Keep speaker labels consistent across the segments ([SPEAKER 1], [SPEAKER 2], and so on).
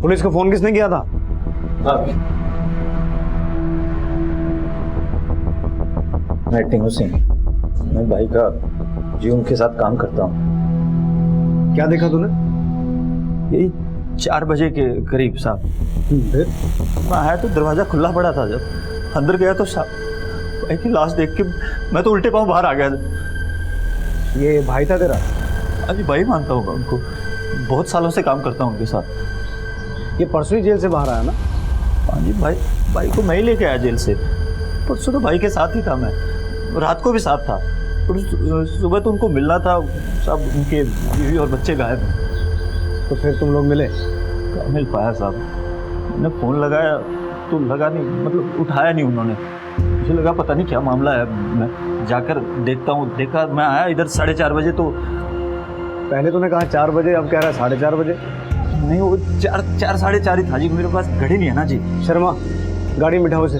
[SPEAKER 1] Police को phone किसने किया था?
[SPEAKER 2] मैं टिंगू सिंह, मैं भाई का जीवन के साथ काम करता हूँ।
[SPEAKER 1] क्या देखा तूने?
[SPEAKER 2] यही 4 बजे के करीब साहब।
[SPEAKER 1] फिर
[SPEAKER 2] मैं आया तो दरवाजा खुला पड़ा था। जब अंदर गया तो साहब भाई की लाश देख के मैं तो उल्टे पांव बाहर आ गया।
[SPEAKER 1] ये भाई था तेरा?
[SPEAKER 2] अभी भाई मानता हूँ उनको, बहुत सालों से काम करता हूँ उनके साथ।
[SPEAKER 1] ये परसों ही जेल से बाहर आया ना?
[SPEAKER 2] हाँ जी, भाई को मैं ही लेके आया जेल से। परसों तो भाई के साथ ही था मैं, रात को भी साथ था। और सुबह तो उनको मिलना था, सब उनके बीवी और बच्चे गायब हैं।
[SPEAKER 1] तो फिर तुम लोग मिले?
[SPEAKER 2] क्या मिल पाया साहब, मैंने फ़ोन लगाया तो लगा नहीं, मतलब उठाया नहीं उन्होंने। मुझे लगा पता नहीं क्या मामला है, मैं जाकर देखता हूँ। देखा, मैं आया इधर 4:30 बजे। तो
[SPEAKER 1] पहले तूने कहा 4 बजे, अब कह रहा है 4:30 बजे।
[SPEAKER 2] नहीं, वो 4 साढ़े 4 ही था जी। मेरे पास घड़ी नहीं है ना जी।
[SPEAKER 1] शर्मा, गाड़ी में बिठाओ इसे।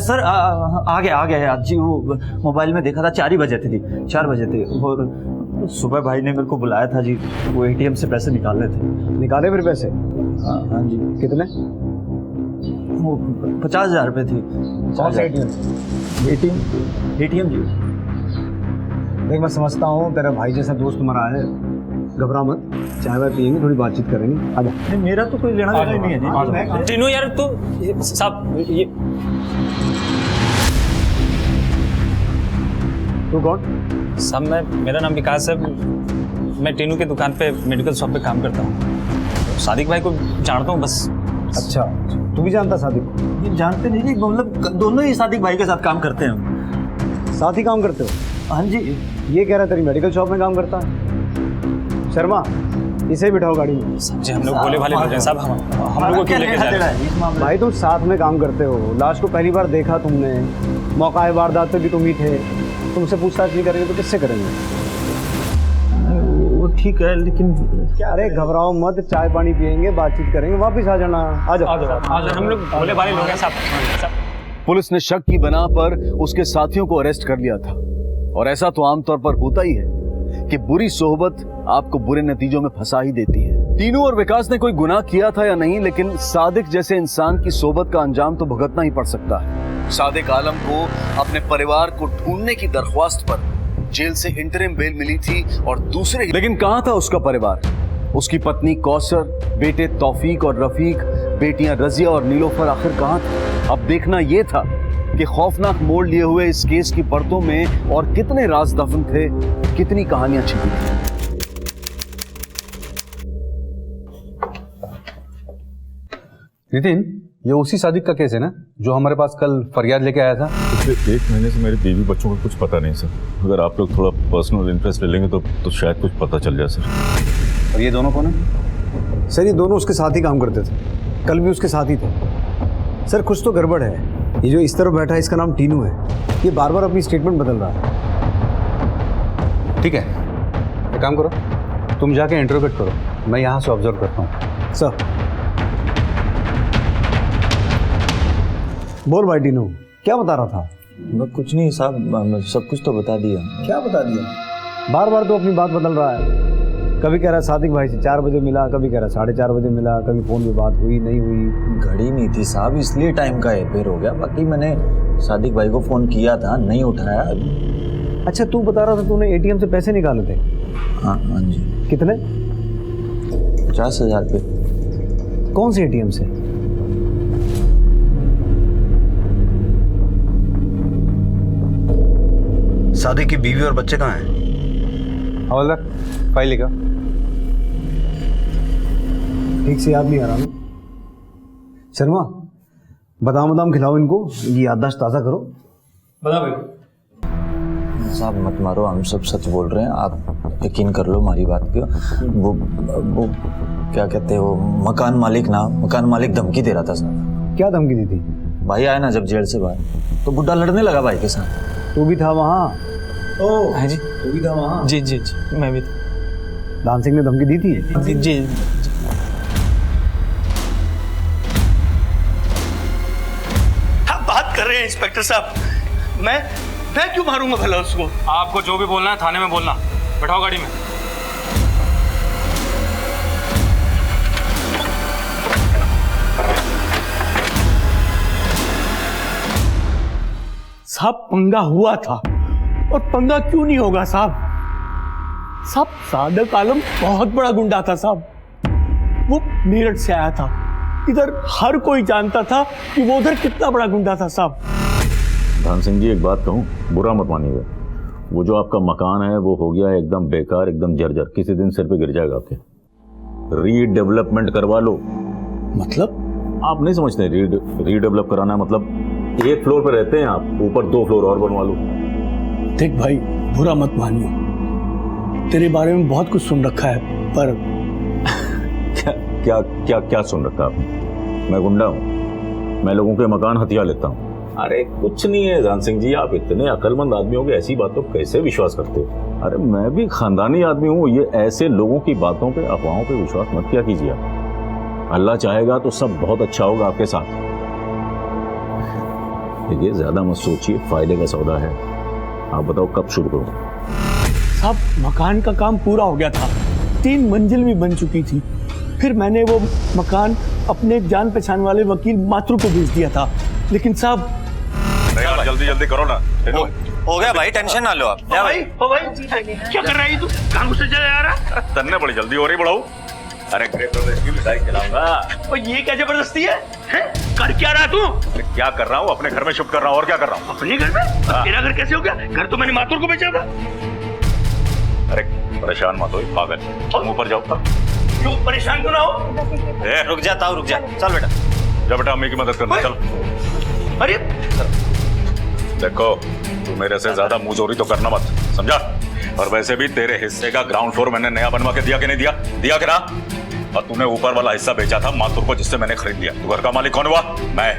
[SPEAKER 2] सर आ गया आज जी। वो मोबाइल में देखा था 4 ही बजे थे, 4 बजे थे। और सुबह भाई ने मेरे को बुलाया था जी, वो ATM से पैसे निकालने थे।
[SPEAKER 1] निकाले फिर पैसे?
[SPEAKER 2] हाँ जी।
[SPEAKER 1] कितने?
[SPEAKER 2] वो 50,000 रुपये थी।
[SPEAKER 1] कौन से
[SPEAKER 2] ATM जी।
[SPEAKER 1] देख, मैं समझता हूँ तेरा भाई जैसा दोस्त तुम्हारा है, घबरा मत, चाय वाय पियेंगे, थोड़ी बातचीत करेंगे। आजा।
[SPEAKER 2] नहीं, मेरा तो कोई लेना देना ही नहीं है जी।
[SPEAKER 3] टीनू यार, तू साहब ये
[SPEAKER 1] तू कौन?
[SPEAKER 3] साहब मेरा नाम विकास है। मैं टीनू के दुकान पे मेडिकल शॉप पे काम करता हूँ। सादिक भाई को जानता हूँ बस।
[SPEAKER 1] अच्छा, तू भी जानता सादिक को?
[SPEAKER 2] ये जानते नहीं जी, मतलब दोनों ही सादिक भाई के साथ काम करते हैं।
[SPEAKER 1] साथ ही काम करते हो?
[SPEAKER 2] हाँ जी।
[SPEAKER 1] ये कह रहा है तेरी मेडिकल शॉप में काम करता है। शर्मा, इसे बिठाओ गाड़ी में।
[SPEAKER 3] जी, हम लोग भोले भाले लोग हैं साहब, हम लोग को क्यों लेके जा रहे हैं?
[SPEAKER 1] भाई तुम साथ में काम करते हो, लाश को पहली बार देखा तुमने, मौका वारदात पे भी तुम ही थे। तुमसे पूछताछ नहीं करेंगे तो किससे करेंगे?
[SPEAKER 2] वो ठीक है, लेकिन
[SPEAKER 1] क्या? अरे घबराओ मत, चाय पानी पियेंगे, बातचीत करेंगे, वापस आ जाना। आ जाओ।
[SPEAKER 3] हम लोग भोले भाले लोग हैं साहब।
[SPEAKER 4] पुलिस ने शक की बना पर उसके साथियों को अरेस्ट कर लिया था। और ऐसा तो आमतौर पर होता ही है कि बुरी सोहबत आपको बुरे नतीजों में फंसा ही देती है। तीनू और विकास ने कोई गुनाह किया था या नहीं, लेकिन सादिक जैसे इंसान की सोहबत का अंजाम तो भुगतना ही पड़ सकता है। सादिक आलम को अपने परिवार को ढूंढने की दरख्वास्त पर जेल से इंटरिम बेल मिली थी और दूसरे, लेकिन कहां था उसका परिवार? उसकी पत्नी कौसर, बेटे तौफीक और रफीक, बेटियां रजिया और नीलोफर आखिर कहां थे? अब देखना यह था कि खौफनाक मोड़ लिए हुए इस केस की परतों में और कितने राज दफन थे, कितनी कहानियां छिपी थी।
[SPEAKER 5] नितिन, ये उसी सादिक का केस है ना जो हमारे पास कल फरियाद लेके आया था?
[SPEAKER 6] पिछले 1 महीने से मेरे बीवी बच्चों को कुछ पता नहीं सर। अगर आप लोग थोड़ा पर्सनल इंटरेस्ट ले लेंगे तो शायद कुछ पता चल जाए सर।
[SPEAKER 5] और ये दोनों कौन है?
[SPEAKER 1] सर, ये दोनों उसके साथ ही काम करते थे, कल भी उसके साथ ही थे। सर, कुछ तो गड़बड़ है। ये जो इस तरफ बैठा है, इसका नाम टीनू है। ये बार बार अपनी स्टेटमेंट बदल रहा है।
[SPEAKER 5] ठीक है, एक काम करो, तुम जाके इंटरोगेट करो, मैं यहाँ से ऑब्जर्व करता हूँ।
[SPEAKER 1] सर, बोल भाई टीनू, क्या बता रहा था?
[SPEAKER 2] कुछ नहीं साहब, सब कुछ तो बता दिया।
[SPEAKER 1] क्या बता दिया? बार बार तो अपनी बात बदल रहा है। कभी कह रहा है सादिक भाई से 4 बजे मिला, कभी कह रहा है 4:30 बजे मिला, कभी फोन पे बात हुई नहीं हुई।
[SPEAKER 2] घड़ी नहीं थी साहब, इसलिए टाइम का हेरफेर हो गया। बाकी मैंने सादिक भाई को फोन किया था, नहीं उठाया।
[SPEAKER 1] अच्छा, तू बता रहा था तूने ATM से पैसे निकाले थे?
[SPEAKER 2] हाँ जी।
[SPEAKER 1] कितने?
[SPEAKER 2] 50,000 रुपये।
[SPEAKER 1] कौन से ATM से? सादिक की बीवी और बच्चे कहाँ हैं?
[SPEAKER 5] हवलदार, फाइल लिखा।
[SPEAKER 1] ठीक से याद नहीं आ रहा ना। शर्मा, बादाम खिलाओ इनको, इनकी याददाश्त ताज़ा करो।
[SPEAKER 3] बता भाई
[SPEAKER 2] साहब मत मारो, हम सब सच बोल रहे हैं, आप यकीन कर लो हमारी बात पे। वो क्या कहते हैं, वो मकान मालिक धमकी दे रहा था साहब।
[SPEAKER 1] क्या धमकी दी थी?
[SPEAKER 2] भाई आया ना जब जेल से बाहर, तो बुड्ढा लड़ने लगा भाई के साथ।
[SPEAKER 1] तू भी था वहाँ?
[SPEAKER 3] हाँ जी,
[SPEAKER 1] तू भी था वहाँ?
[SPEAKER 3] जी जी जी, मैं भी
[SPEAKER 1] दान सिंह ने धमकी दी थी?
[SPEAKER 3] जी जी।
[SPEAKER 7] आप बात कर रहे हैं इंस्पेक्टर साहब? मैं क्यों मारूंगा भला उसको?
[SPEAKER 3] आपको जो भी बोलना है थाने में बोलना। बैठाओ गाड़ी में।
[SPEAKER 7] साहब पंगा हुआ था, और पंगा क्यों नहीं होगा साहब? साहब सादक आलम बहुत बड़ा गुंडा था साहब। वो मेरठ से आया था, इधर हर कोई जानता था कि वो उधर कितना बड़ा गुंडा था साहब।
[SPEAKER 6] धान सिंह जी, एक बात कहूँ, बुरा मत मानिएगा, वो जो आपका मकान है वो हो गया है एकदम बेकार, एकदम जर्जर, किसी दिन सिर पे गिर जाएगा आपके। रीडेवलपमेंट करवा लो।
[SPEAKER 7] मतलब?
[SPEAKER 6] आप नहीं समझते? रीडेवलप कराना मतलब एक फ्लोर पे रहते हैं आप, ऊपर 2 फ्लोर और बनवा लो।
[SPEAKER 7] देख भाई, बुरा मत मानियो, तेरे बारे में बहुत कुछ सुन रखा है, पर
[SPEAKER 6] क्या क्या क्या क्या सुन रखा आपने? मैं गुंडा हूँ? मैं लोगों के मकान हथिया लेता हूँ? अरे कुछ नहीं है धान सिंह जी, आप इतने अक्लमंद आदमी हो, ऐसी बातों पर कैसे विश्वास करते हो? अरे मैं भी खानदानी आदमी हूँ, ये ऐसे लोगों की बातों पे, अफवाहों पे विश्वास मत किया कीजिए आप। अल्लाह चाहेगा तो सब बहुत अच्छा होगा आपके साथ। देखिए ज्यादा मत सोचिए, फायदे का सौदा है। आप बताओ कब शुरू करूँ?
[SPEAKER 7] साहब मकान का काम पूरा हो गया था, 3 मंजिल भी बन चुकी थी। फिर मैंने वो मकान अपने जान पहचान वाले वकील मातृ को भेज दिया था, लेकिन साहब
[SPEAKER 6] जल्दी जल्दी करो ना।
[SPEAKER 3] हो गया भाई, टेंशन ना लो आप।
[SPEAKER 7] ओ भाई क्या कर रहा है तू? कहाँ गुस्से चले जा रहा?
[SPEAKER 6] तन्ने बड़ी जल्दी हो रही बढ़ाऊ। अरे इसकी मिठाई खिलाऊंगा।
[SPEAKER 7] और ये क्या जबरदस्ती है? कर क्या रहा तू?
[SPEAKER 6] क्या कर रहा हूँ? अपने घर में शिफ्ट कर रहा हूँ, और क्या कर रहा हूँ?
[SPEAKER 7] अपने घर में? तेरा घर कैसे हो गया? घर तो मैंने मातुर को बेचा था।
[SPEAKER 6] अरे परेशान मत हो पागल, ऊपर जाओ।
[SPEAKER 7] क्यों परेशान क्यों ना हो?
[SPEAKER 3] रुक जा ताऊ, रुक जा, चल बेटा।
[SPEAKER 6] जा बेटा, अम्मी की मदद करना, चल।
[SPEAKER 7] अरे
[SPEAKER 6] देखो, तू मेरे से ज्यादा मुंहजोरी तो करना मत, समझा? और वैसे भी तेरे हिस्से का ग्राउंड फ्लोर मैंने नया बनवा के दिया कि नहीं दिया? दिया कि ना? और तूने ऊपर वाला हिस्सा बेचा था मातुर को, जिससे मैंने खरीद लिया। तू घर का मालिक कौन हुआ? मैं।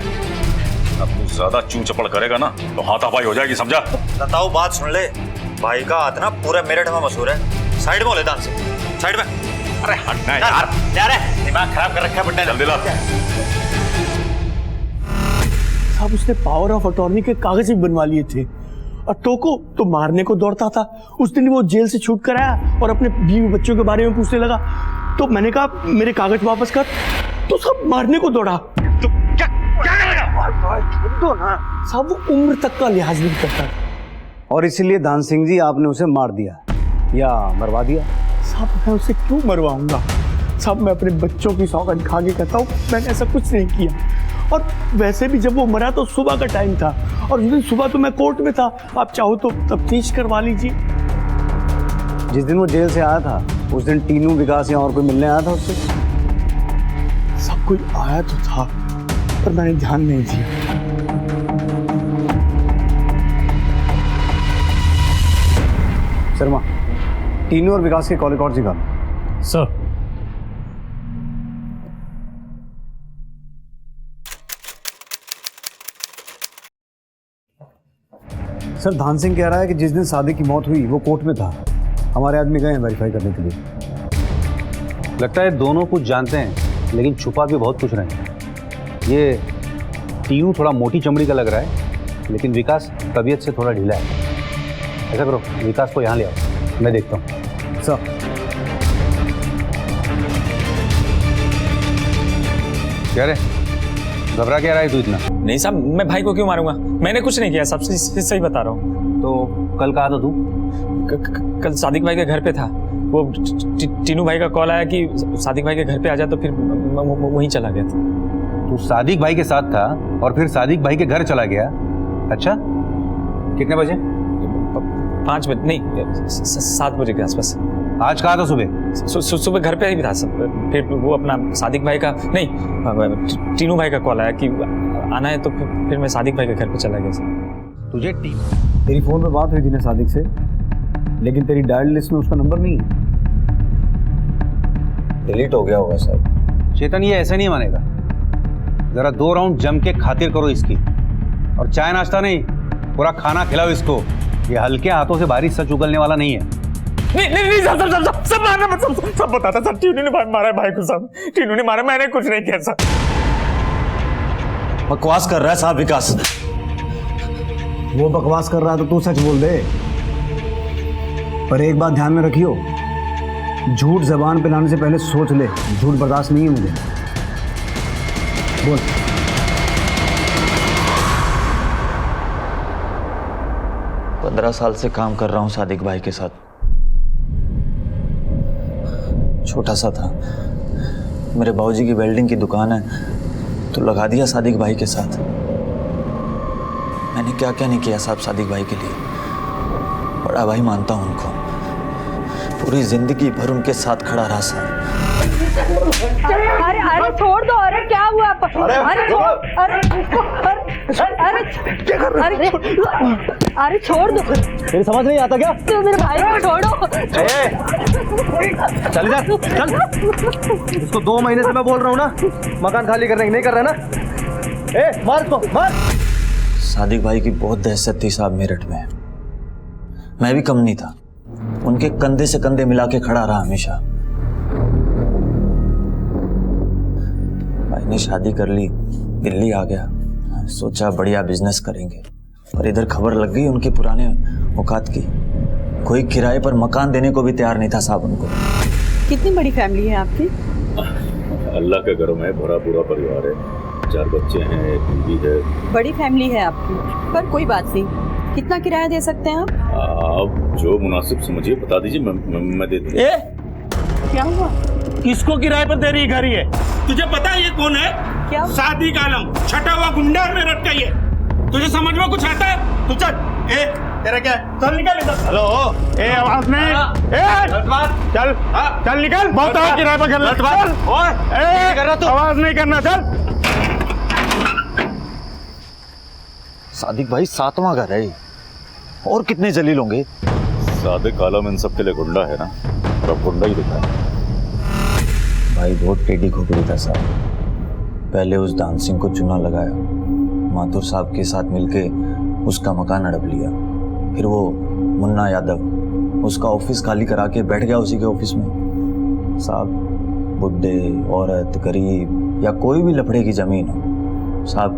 [SPEAKER 6] अब तू ज्यादा चूं चपड़ करेगा ना तो हाथापाई हो जाएगी, समझा?
[SPEAKER 3] ताऊ बात सुन ले, भाई का हाथ ना पूरे मेरठ में मशहूर है। साइड में हो ले दान से, साइड में।
[SPEAKER 6] अरे हटना यार,
[SPEAKER 3] दिमाग खराब कर रखा है बंदे ने।
[SPEAKER 6] जल्दी ला।
[SPEAKER 7] साहब उसने पावर ऑफ अटॉर्नी के कागज भी बनवा लिए थे, और टोको तो मारने को दौड़ता था। उस दिन वो जेल से छूट कर आया और अपने बीवी बच्चों के बारे में पूछने लगा, तो मैंने कहा मेरे कागज वापस कर, तो सब मारने को दौड़ा। तो क्या दो ना साहब, वो उम्र तक का लिहाज नहीं करता था।
[SPEAKER 1] और इसीलिए दान सिंह जी आपने उसे मार दिया या मरवा दिया?
[SPEAKER 7] साहब मैं उसे क्यों मरवाऊंगा? साहब मैं अपने बच्चों की सौगंध खा के कहता हूँ, मैंने ऐसा कुछ नहीं किया। और वैसे भी जब वो मरा तो सुबह का टाइम था, और उस दिन सुबह तो मैं कोर्ट में था। आप चाहो तो तफ्तीश करवा लीजिए।
[SPEAKER 1] जिस दिन वो जेल से आया था उस दिन टीनू, विकास या और कोई मिलने आया था उससे?
[SPEAKER 7] सब कोई आया तो था, पर मैंने ध्यान नहीं दिया।
[SPEAKER 1] शर्मा, टीनू और विकास के कॉल रिकॉर्ड निकालो।
[SPEAKER 7] सर।
[SPEAKER 1] सर धान सिंह कह रहा है कि जिस दिन सादिक की मौत हुई वो कोर्ट में था। हमारे आदमी गए हैं वेरीफाई करने के लिए।
[SPEAKER 5] लगता है दोनों कुछ जानते हैं लेकिन छुपा भी बहुत कुछ रहे हैं। ये टीनू थोड़ा मोटी चमड़ी का लग रहा है, लेकिन विकास तबीयत से थोड़ा ढीला है। ऐसा करो, विकास को यहाँ ले आओ, मैं देखता हूँ।
[SPEAKER 1] सर
[SPEAKER 5] क्या रे, घबरा क्या रहा है तू इतना?
[SPEAKER 3] नहीं साहब, मैं भाई को क्यों मारूंगा? मैंने कुछ नहीं किया, सबसे सही बता रहा हूँ।
[SPEAKER 5] तो कल कहा था तू?
[SPEAKER 3] कल सादिक भाई के घर पे था। वो टीनू भाई का कॉल आया कि सादिक भाई के घर पे आ जा, तो फिर वहीं चला गया था।
[SPEAKER 5] तू सादिक भाई के साथ था और फिर सादिक भाई के घर चला गया? अच्छा, कितने बजे?
[SPEAKER 3] 5 बजे नहीं, 7 बजे के आसपास।
[SPEAKER 5] आज कहा था सुबह?
[SPEAKER 3] सुबह घर पे ही था सब। फिर वो अपना सादिक भाई का नहीं, टीनू भाई का कॉल आया कि आना है, तो फिर मैं सादिक भाई के घर पे चला गया सर।
[SPEAKER 5] तुझे
[SPEAKER 1] तेरी फोन पे बात हुई थी ना सादिक से, लेकिन तेरी डायल लिस्ट में उसका नंबर नहीं है।
[SPEAKER 3] डिलीट हो गया होगा सर।
[SPEAKER 5] चेतन, ये ऐसा नहीं मानेगा। जरा 2 राउंड जम के खातिर करो इसकी, और चाय नाश्ता नहीं, पूरा खाना खिलाओ इसको। ये हल्के हाथों से भारी सच उगलने वाला नहीं है।
[SPEAKER 3] नहीं सब मारा मत, सब बताता सर। टीनू ने मारा है भाई को, सब टीनू ने मारा, मैंने कुछ नहीं किया सर।
[SPEAKER 2] बकवास कर रहा है साहब विकास।
[SPEAKER 1] वो बकवास कर रहा तो तू सच बोल दे। पर एक बात ध्यान में रखियो, झूठ जबान पे लाने से पहले सोच ले। झूठ बर्दाश्त नहीं है मुझे। बोल।
[SPEAKER 2] 15 साल से काम कर रहा हूँ सादिक भाई के साथ। छोटा सा था, मेरे बाबूजी की वेल्डिंग की दुकान है तो लगा दिया सादिक भाई के साथ। मैंने क्या क्या नहीं किया साहब सादिक भाई के लिए। बड़ा भाई मानता हूँ उनको, पूरी जिंदगी भर उनके साथ खड़ा रहा साहब।
[SPEAKER 8] अरे अरे छोड़ दो, अरे क्या हुआ? अरे छोड़, अरे छोड़ दो।
[SPEAKER 1] तेरी समझ नहीं आता क्या?
[SPEAKER 8] तो मेरे भाई को छोड़ो।
[SPEAKER 1] चल जा, चल। इसको 2 महीने से मैं बोल रहा हूँ ना, मकान खाली करने की, नहीं कर रहा ना। मार इसको, मार।
[SPEAKER 2] सादिक भाई की बहुत दहशत थी साहब मेरठ में। मैं भी कम नहीं था, उनके कंधे से कंधे मिला के खड़ा रहा हमेशा। भाई ने शादी कर ली, दिल्ली आ गया, सोचा बढ़िया बिजनेस करेंगे, पर इधर खबर लग गई उनके पुराने औकात की। कोई किराए पर मकान देने को भी तैयार नहीं था साहब उनको।
[SPEAKER 8] कितनी बड़ी फैमिली है आपकी?
[SPEAKER 6] अल्लाह के घरों में भरा पूरा परिवार है, 4 बच्चे हैं, एक बीवी है।
[SPEAKER 8] बड़ी फैमिली है आपकी, पर कोई बात नहीं। कितना किराया दे सकते हैं आप?
[SPEAKER 6] आप जो मुनासिब समझिए बता दीजिए, मैं दे दूंगा।
[SPEAKER 8] क्या हुआ?
[SPEAKER 7] किसको किराए पर दे रही घर ये? तुझे पता है ये कौन है?
[SPEAKER 8] क्या?
[SPEAKER 7] सादिक आलम, छठा हुआ गुंडा है मेरठ का ये। तुझे समझ में कुछ आता है? तू चल। तेरा क्या है? चल निकल इधर। हेलो, आवाज नहीं। चल चल निकल। बहुत किराए पर कर आवाज नहीं करना, चल।
[SPEAKER 2] सादिक भाई 7वां घर है, और कितने जलील होंगे?
[SPEAKER 6] सादिक आलम इन सब के लिए गुंडा है ना, और अब गुंडा ही दिखा है।
[SPEAKER 2] भाई बहुत टेढ़ी खोपड़ी था साहब। पहले उस दान सिंह को चुना लगाया, माथुर साहब के साथ मिलके उसका मकान हड़प लिया। फिर वो मुन्ना यादव उसका ऑफिस खाली करा के बैठ गया उसी के ऑफिस में। साहब बुड्ढे, औरत, गरीब या कोई भी लफड़े की जमीन हो, साहब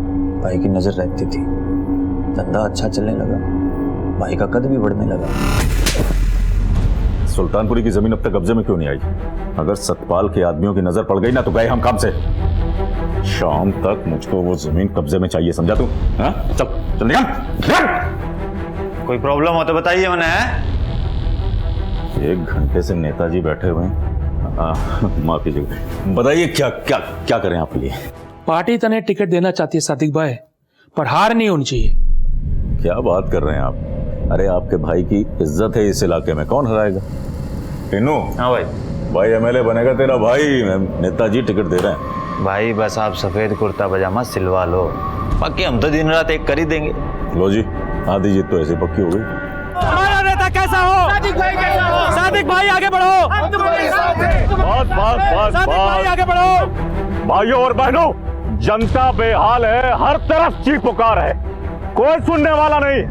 [SPEAKER 2] भाई की नजर रहती थी। धंधा अच्छा चलने लगा, भाई का कद भी बढ़ने लगा।
[SPEAKER 6] सुल्तानपुरी की जमीन अब तक कब्जे में क्यों नहीं आई? अगर सतपाल के आदमियों की नजर पड़ गई ना तो गए हम काम से। शाम तक मुझको वो जमीन कब्जे में चाहिए, समझा तू? हाँ? चल चल निकल।
[SPEAKER 2] कोई प्रॉब्लम हो तो बताइए। मैंने
[SPEAKER 6] 1 घंटे से नेताजी बैठे हुए हैं। माफ कीजिएगा, बताइए क्या क्या क्या करें आपके लिए?
[SPEAKER 9] पार्टी तने टिकट देना चाहती है सादिक भाई, पर हार नहीं होनी चाहिए।
[SPEAKER 6] क्या बात कर रहे हैं आप? अरे आपके भाई की इज्जत है इस इलाके में, कौन हराएगा? टिन्नू।
[SPEAKER 2] हाँ भाई।
[SPEAKER 6] भाई एमएलए बनेगा तेरा भाई, नेताजी टिकट दे रहे हैं।
[SPEAKER 2] भाई बस आप सफेद कुर्ता पजामा सिलवा लो, बाकी हम तो दिन रात एक कर ही देंगे।
[SPEAKER 6] लो जी, आधी जीत तो ऐसे पक्की हो गई।
[SPEAKER 9] हमारा नेता कैसा हो? सादिक भाई कैसा हो? सादिक भाई आगे बढ़ो।
[SPEAKER 6] बस
[SPEAKER 9] सादिक भाई आगे बढ़ो।
[SPEAKER 6] भाइयों और बहनों, जनता बेहाल है, हर तरफ चीख पुकार है, कोई सुनने वाला नहीं।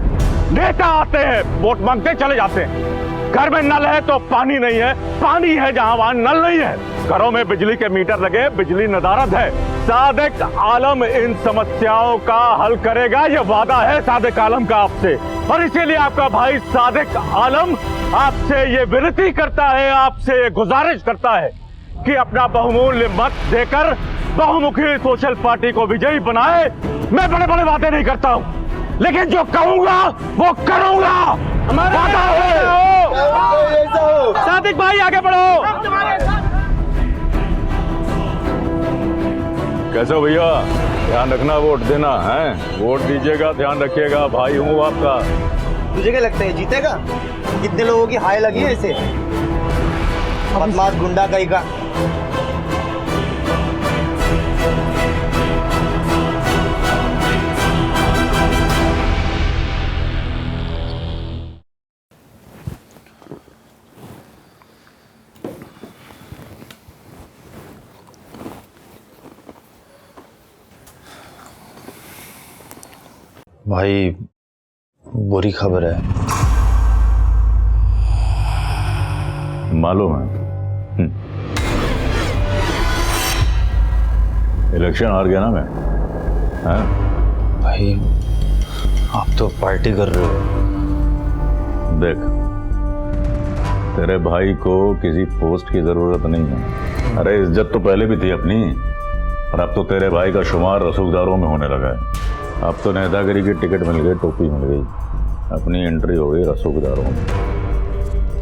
[SPEAKER 6] नेता आते हैं, वोट मांगते चले जाते हैं। घर में नल है तो पानी नहीं है, पानी है जहां वहां नल नहीं है। घरों में बिजली के मीटर लगे, बिजली नदारद है। सादिक आलम इन समस्याओं का हल करेगा, ये वादा है सादिक आलम का आपसे। और इसीलिए आपका भाई सादिक आलम आपसे ये विनती करता है, आपसे ये गुजारिश करता है कि अपना बहुमूल्य मत देकर बहुमुखी सोशल पार्टी को विजयी बनाए। मैं बड़े बड़े वादे नहीं करता हूं, लेकिन जो कहूंगा वो करूंगा। हमारा वादा है।
[SPEAKER 9] सादिक भाई आगे बढ़ो।
[SPEAKER 6] कैसे हो भैया? ध्यान रखना, वोट देना है। वोट दीजिएगा, ध्यान रखिएगा, भाई हूँ आपका।
[SPEAKER 1] तुझे क्या लगता है जीतेगा? कितने लोगों की हाय लगी है इसे? बदमाश गुंडा कहीं का।
[SPEAKER 2] भाई बुरी खबर है।
[SPEAKER 6] मालूम है। इलेक्शन हार गया ना मैं। हाँ?
[SPEAKER 2] भाई आप तो पार्टी कर रहे हो।
[SPEAKER 6] देख, तेरे भाई को किसी पोस्ट की जरूरत नहीं है। अरे इज्जत तो पहले भी थी अपनी, और अब तो तेरे भाई का शुमार रसूखदारों में होने लगा है। अब तो नेतागिरी की टिकट मिल गई, टोपी मिल गई। अपनी एंट्री हो गई रसूखदारों में।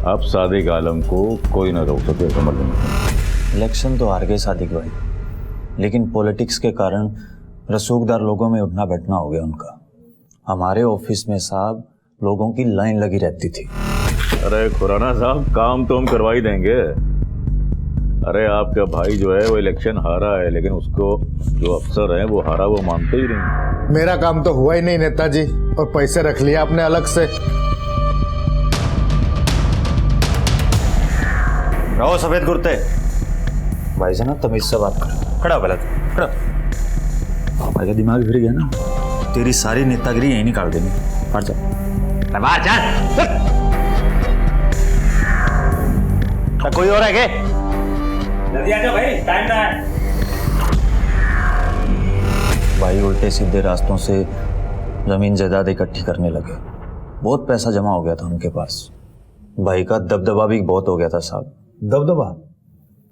[SPEAKER 6] अब सादिक आलम को कोई ना रोक सके, समझ लेंगे।
[SPEAKER 2] इलेक्शन तो हार गए सादिक भाई, लेकिन पॉलिटिक्स के कारण रसूखदार लोगों में उठना बैठना हो गया उनका। हमारे ऑफिस में साहब लोगों की लाइन लगी रहती थी।
[SPEAKER 6] अरे खुराना साहब, काम तो हम करवा ही देंगे। अरे आपका भाई जो है वो इलेक्शन हारा है, लेकिन उसको जो अफसर है वो हारा वो मानते ही नहीं।
[SPEAKER 10] मेरा काम तो हुआ ही नहीं नेताजी, और पैसे रख लिया आपने अलग से।
[SPEAKER 2] रहो सफेद कुर्ते, भाई से ना तमीज से बात कर। खड़ा पहले तू, खड़ा। भाई का दिमाग फिर गया ना, तेरी सारी नेतागिरी यहीं निकाल देनी। हट जा, बाहर जा। कोई और है क्या?
[SPEAKER 3] जल्दी आ जाओ भाई, टाइम ना है।
[SPEAKER 2] भाई उल्टे सीधे रास्तों से जमीन जायदाद इकट्ठी करने लगे। बहुत पैसा जमा हो गया था उनके पास। भाई का दबदबा भी बहुत हो गया था साहब।
[SPEAKER 1] दबदबा?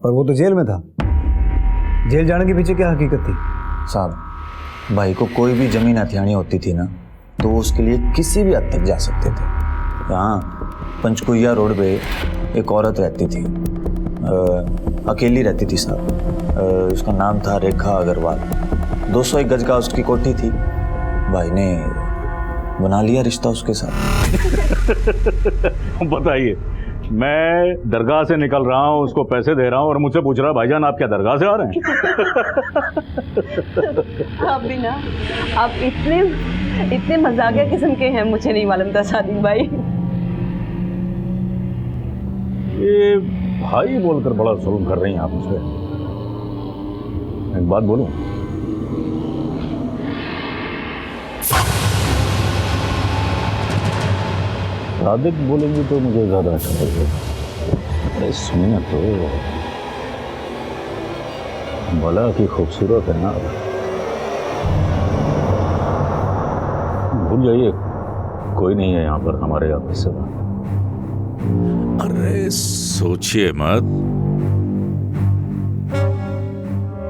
[SPEAKER 1] पर वो तो जेल में था। जेल जाने के पीछे क्या हकीकत थी?
[SPEAKER 2] साहब भाई को कोई भी जमीन हथियानी होती थी ना, तो उसके लिए किसी भी हद तक जा सकते थे। यहाँ पंचकुइया रोड पे एक औरत रहती थी, अकेली रहती थी साहब। उसका नाम था रेखा अग्रवाल। 201 गज का उसकी कोठी थी। भाई ने बना लिया रिश्ता उसके साथ।
[SPEAKER 6] बताइए, मैं दरगाह से निकल रहा हूँ, उसको पैसे दे रहा हूँ और मुझसे पूछ रहा है भाईजान आप क्या दरगाह से आ रहे हैं?
[SPEAKER 8] आप भी ना, आप इतने मजाकिया किस्म के हैं, मुझे नहीं मालूम था सादिक भाई।
[SPEAKER 6] ये भाई बोलकर बड़ा जुल्म कर रही हैं आप मुझे। एक बात बोलूं, सादिक बोलेंगे तो मुझे ज्यादा अच्छा लगेगा। अरे सुनिए तो, भला की खूबसूरत है ना। भूल जाइए, कोई नहीं है यहाँ पर हमारे ऑफिस से।
[SPEAKER 11] अरे सोचिए मत।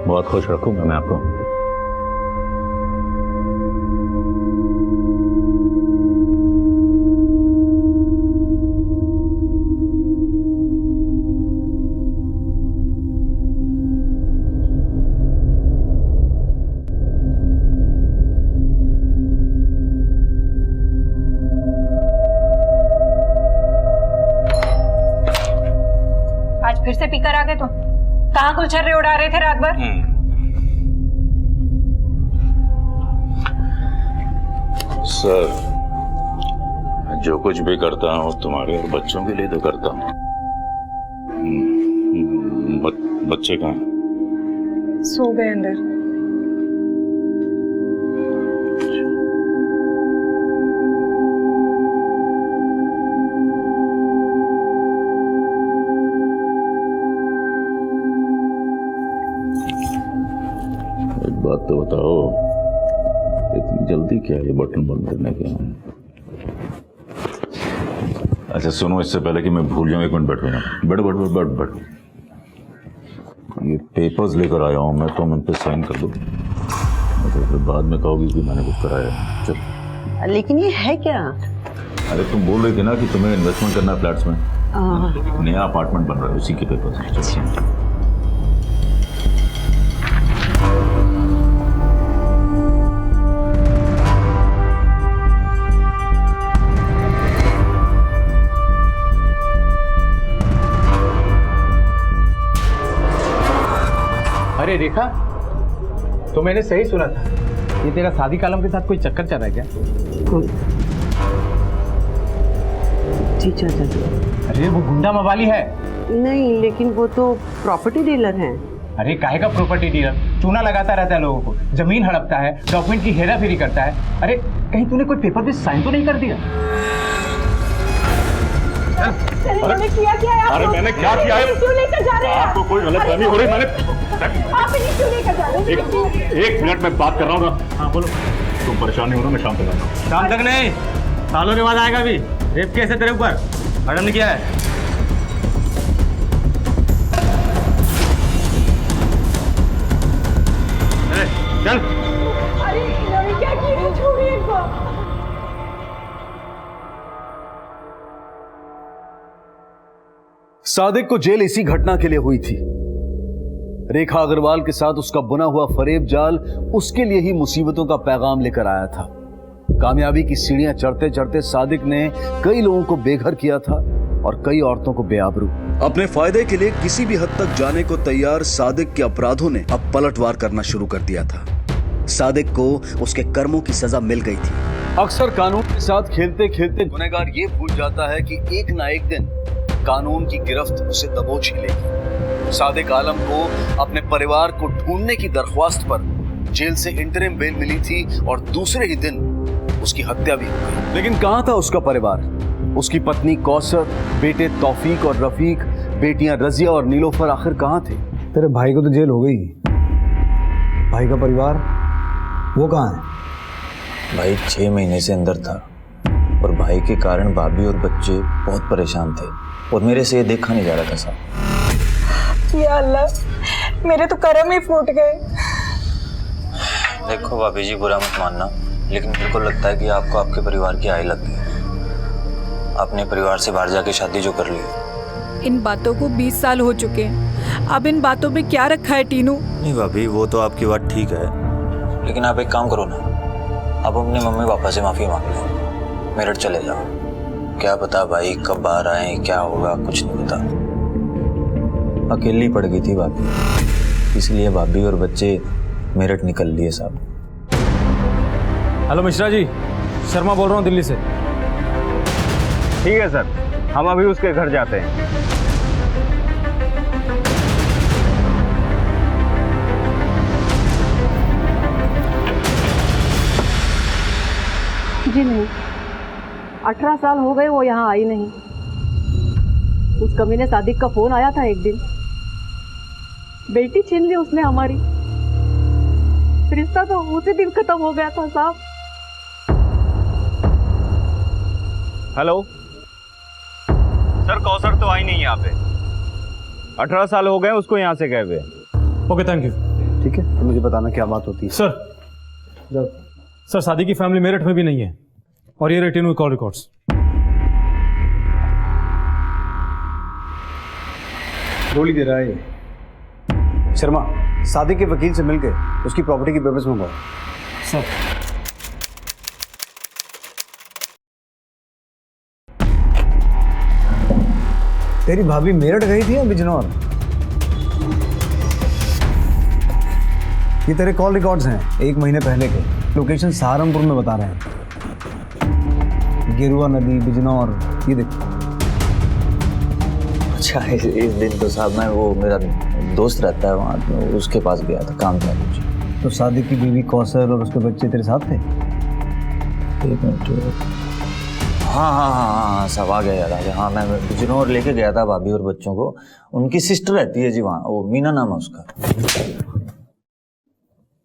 [SPEAKER 6] बहुत खुश रखूंगा मैं आपको।
[SPEAKER 8] फिर से पीकर आ गए तुम? कहाँ गुलछर्रे उड़ा रहे थे रात भर?
[SPEAKER 6] सर, जो कुछ भी करता हूँ तुम्हारे और बच्चों के लिए तो करता हूँ। बच्चे कहाँ?
[SPEAKER 8] सो गए अंदर।
[SPEAKER 6] बात तो बताओ, इतनी जल्दी क्या है ये बटन बंद करने के? अच्छा सुनो, इससे पहले कि मैं भूल जाऊं, एक मिनट बैठो ना। बैठ। ये पेपर्स लेकर आया हूं मैं, तुम इन पे साइन कर दो, तो फिर बाद में कहोगी कि मैंने कुछ कराया। चल।
[SPEAKER 8] लेकिन ये है क्या?
[SPEAKER 6] अरे तुम बोल रही थी ना कि तुम्हें इन्वेस्टमेंट करना है फ्लैट्स में। नया अपार्टमेंट बन रहा है, उसी के पेपर्स।
[SPEAKER 5] अरे रेखा, तो मैंने सही सुना था, ये तेरा सादिक आलम के साथ कोई चक्कर चल रहा है क्या?
[SPEAKER 12] जी चाचा जी।
[SPEAKER 5] अरे वो गुंडा मवाली है।
[SPEAKER 12] नहीं, लेकिन वो तो प्रॉपर्टी डीलर हैं।
[SPEAKER 5] अरे काहे का प्रॉपर्टी डीलर? चूना लगाता रहता है लोगों को, जमीन हड़पता है, डॉक्यूमेंट की हेरा फेरी करता है। अरे कहीं तूने कोई पेपर पे साइन तो नहीं कर दिया?
[SPEAKER 8] मैंने किया क्या है?
[SPEAKER 6] अरे मैंने क्या किया है?
[SPEAKER 8] क्यों लेकर जा रहे हैं?
[SPEAKER 6] आपको कोई गलतफहमी हो रही? मैंने
[SPEAKER 8] आप इन्हें क्यों लेकर जा रहे हैं?
[SPEAKER 6] एक मिनट में बात कर रहा हूँ ना। हाँ बोलो। तुम परेशान नहीं हो ना, मैं शाम तक आता हूँ।
[SPEAKER 3] शाम तक नहीं, सालों के बाद आएगा। अभी रेप केस है तेरे ऊपर, मैडम ने किया है। चल।
[SPEAKER 8] अरे इन्होंने क्या किया? छोड़िए इनको।
[SPEAKER 4] सादिक को जेल इसी घटना के लिए हुई थी। रेखा अग्रवाल के साथ उसका बुना हुआ फरेब जाल उसके लिए ही मुसीबतों का पैगाम लेकर आया था। कामयाबी की सीढ़ियां चढ़ते चढ़ते सादिक ने कई लोगों को बेघर किया था और कई औरतों को बेआबरू। अपने फायदे के लिए किसी भी हद तक जाने को तैयार सादिक के अपराधों ने अब पलटवार करना शुरू कर दिया था। सादिक को उसके कर्मों की सजा मिल गई थी। अक्सर कानून के साथ खेलते खेलते गुनहगार ये भूल जाता है कि एक ना एक दिन कानून की गिरफ्त उसे दबोच ही लेगी। सादिक आलम को अपने परिवार को ढूंढने की दरख्वास्त पर जेल से इंटरिम बेल मिली थी और दूसरे ही दिन उसकी हत्या भी हो गई। लेकिन कहां था उसका परिवार? उसकी पत्नी कौसर, बेटे तौफीक और रफीक, बेटियां रजिया और नीलोफर आखिर कहां थे?
[SPEAKER 1] तेरे भाई को तो जेल हो गई, भाई का परिवार वो कहाँ है?
[SPEAKER 13] भाई 6 महीने से अंदर था और भाई के कारण भाभी और बच्चे बहुत परेशान थे और मेरे से ये देखा नहीं जा रहा था साहब।
[SPEAKER 14] या अल्लाह, मेरे तो कर्म ही फूट गए।
[SPEAKER 13] देखो भाभी जी, बुरा मत मानना, लेकिन मेरे को लगता है कि आपको आपके परिवार की आय लग गई। अपने परिवार से बाहर जाके शादी जो कर ली।
[SPEAKER 14] इन बातों को 20 साल हो चुके हैं। अब इन बातों में क्या रखा है टीनू?
[SPEAKER 13] नहीं भाभी, वो तो आपकी बात ठीक है, लेकिन आप एक काम करो ना, आप अपने मम्मी पापा से माफ़ी मांग लो, मेरठ चले जाओ। क्या पता भाई कब बाहर आए, क्या होगा, कुछ नहीं पता। अकेली पड़ गई थी भाभी, इसलिए भाभी और बच्चे मेरठ निकल लिए साहब।
[SPEAKER 3] हेलो मिश्रा जी, शर्मा बोल रहा हूँ दिल्ली से।
[SPEAKER 5] ठीक है सर, हम अभी उसके घर जाते हैं।
[SPEAKER 8] जी नहीं, 18 साल हो गए वो यहाँ आई नहीं। उस कमीने सादिक का फोन आया था एक दिन, बेटी छीन ली उसने हमारी। रिश्ता तो उसी दिन खत्म हो गया था साहब।
[SPEAKER 5] हेलो सर, कौसर तो आई नहीं यहाँ पे। 18 साल हो गए उसको यहाँ से गए हुए।
[SPEAKER 3] Okay, thank you.
[SPEAKER 1] ठीक है, तो मुझे बताना क्या बात होती है।
[SPEAKER 3] सर शादी की फैमिली मेरठ में भी नहीं है और ये रेटिन हुई कॉल रिकॉर्ड्स।
[SPEAKER 1] गोली दे रहा है ये। शर्मा, सादिक के वकील से मिलके उसकी प्रॉपर्टी की पेपर्स मंगवाओ।
[SPEAKER 3] सर
[SPEAKER 1] तेरी भाभी मेरठ गई थी या बिजनौर? ये तेरे कॉल रिकॉर्ड्स हैं 1 महीने पहले के। लोकेशन सहारनपुर में बता रहे हैं, गेरुआ नदी, बिजनौर, ये देखो।
[SPEAKER 13] अच्छा, इस दिन तो साहब मैं वो मेरा दोस्त रहता है वहाँ, तो उसके पास गया था, काम था कुछ।
[SPEAKER 1] तो सादिक की बीवी कौसर और उसके बच्चे तेरे साथ थे?
[SPEAKER 13] 1 मिनट। हाँ सब आ गया, याद आ गया। हाँ, मैं बिजनौर लेके गया था भाभी और बच्चों को। उनकी सिस्टर रहती है जी वहाँ, वो मीना नाम है उसका।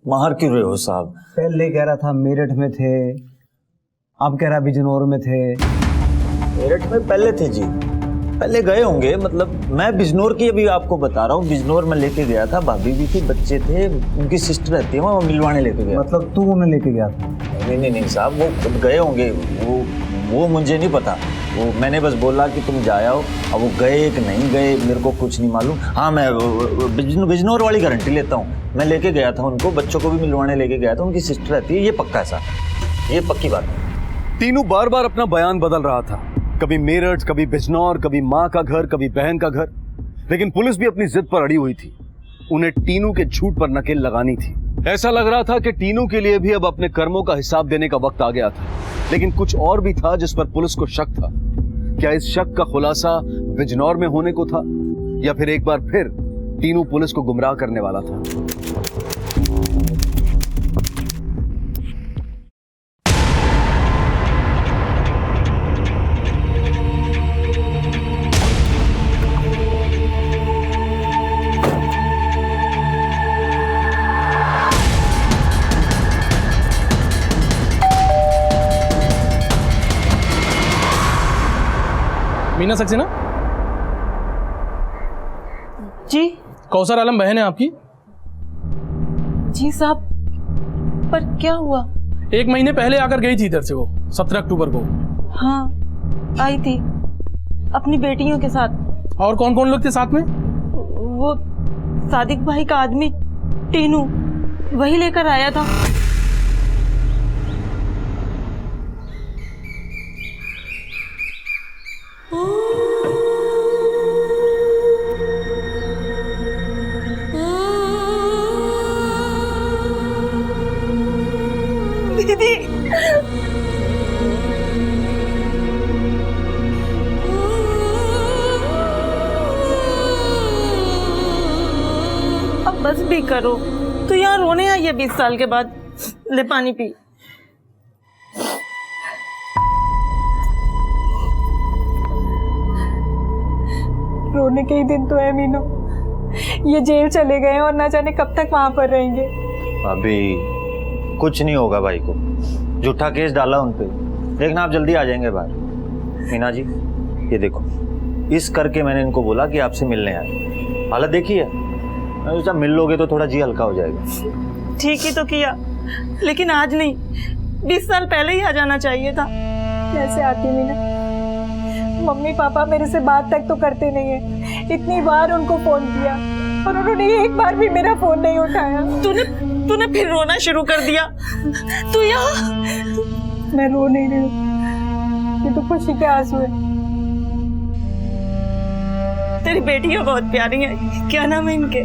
[SPEAKER 13] बाहर क्यों रहे हो साहब?
[SPEAKER 1] पहले कह रहा था मेरठ में थे, अब कह रहा बिजनौर में थे।
[SPEAKER 13] मेरठ में पहले थे जी, पहले गए होंगे। मतलब मैं बिजनौर की अभी आपको बता रहा हूँ। बिजनौर में लेके गया था, भाभी भी थी, बच्चे थे, उनकी सिस्टर रहती है वहाँ, वो मिलवाने लेके गया।
[SPEAKER 1] मतलब तू उन्हें लेके गया था?
[SPEAKER 13] नहीं साहब, वो खुद गए होंगे। वो मुझे नहीं पता, वो मैंने बस बोला कि तुम जाओ। अब वो गए कि नहीं गए मेरे को कुछ नहीं मालूम। हाँ, मैं बिजनौर वाली गारंटी लेता हूँ, मैं लेके गया था उनको, बच्चों को भी मिलवाने लेके गया था, उनकी सिस्टर रहती है, ये पक्का है साहब, ये पक्की बात है।
[SPEAKER 4] तीनू बार बार अपना बयान बदल रहा था, कभी मेरठ, कभी बिजनौर, कभी माँ का घर, कभी बहन का घर। लेकिन पुलिस भी अपनी जिद पर अड़ी हुई थी, उन्हें टीनू के झूठ पर नकेल लगानी थी। ऐसा लग रहा था कि टीनू के लिए भी अब अपने कर्मों का हिसाब देने का वक्त आ गया था। लेकिन कुछ और भी था जिस पर पुलिस को शक था। क्या इस शक का खुलासा बिजनौर में होने को था, या फिर एक बार फिर टीनू पुलिस को गुमराह करने वाला था?
[SPEAKER 7] मीना सक्सेना
[SPEAKER 14] जी?
[SPEAKER 7] कौसर आलम बहन है आपकी?
[SPEAKER 14] जी साहब, पर क्या हुआ?
[SPEAKER 7] 1 महीने पहले आकर गई थी इधर से, वो 17 अक्टूबर को।
[SPEAKER 14] हाँ, आई थी अपनी बेटियों के साथ।
[SPEAKER 7] और कौन कौन लोग थे साथ में?
[SPEAKER 12] वो सादिक भाई का आदमी टीनू, वही लेकर आया था। दीदी, अब बस भी करो। तो यहाँ रोने आई है 20 साल के बाद। ले पानी पी।
[SPEAKER 14] रोने के ही दिन तो है मीनू। ये जेल चले गए हैं और ना जाने कब तक वहां पर रहेंगे।
[SPEAKER 13] अभी कुछ नहीं होगा भाई को, झूठा केस डाला उन पे। देखना आप जल्दी आ जाएंगे बाहर। मीना जी ये देखो, इस करके मैंने इनको बोला कि आपसे मिलने आए। हालत देखिए, मैं सोचा मिल लोगे तो थोड़ा जी हल्का हो जाएगा।
[SPEAKER 12] ठीक ही तो किया, लेकिन आज नहीं, 20 साल पहले ही आ जाना चाहिए था।
[SPEAKER 14] कैसे आती मीना? मम्मी पापा मेरे से बात तक तो करते नहीं है। इतनी बार उनको फोन किया और उन्होंने एक बार भी मेरा फोन नहीं उठाया।
[SPEAKER 12] तूने फिर रोना शुरू कर दिया। तू यहाँ?
[SPEAKER 14] मैं रो नहीं रही हूँ, ये तो खुशी के आंसू है।
[SPEAKER 12] तेरी बेटियां बहुत प्यारी हैं। क्या नाम है इनके?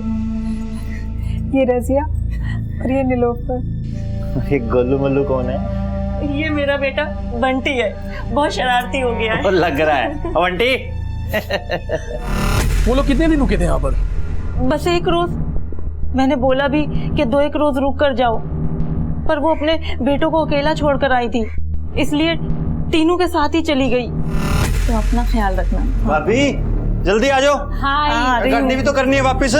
[SPEAKER 14] ये रजिया और ये नीलोफर।
[SPEAKER 13] एक गोलू मल्लू कौन है?
[SPEAKER 12] ये मेरा बेटा बंटी है, बहुत शरारती हो गया है।
[SPEAKER 13] लग रहा है बंटी।
[SPEAKER 7] वो लोग कितने दिन रुके थे यहाँ पर?
[SPEAKER 12] बस 1 रोज। मैंने बोला भी कि 2-1 रोज रुक कर जाओ, पर वो अपने बेटों को अकेला छोड़कर आई थी, इसलिए टीनू के साथ ही चली गई। तो अपना ख्याल रखना।
[SPEAKER 13] भाभी जल्दी आ जाओ।
[SPEAKER 12] हाँ,
[SPEAKER 13] करनी भी तो करनी है वापिस।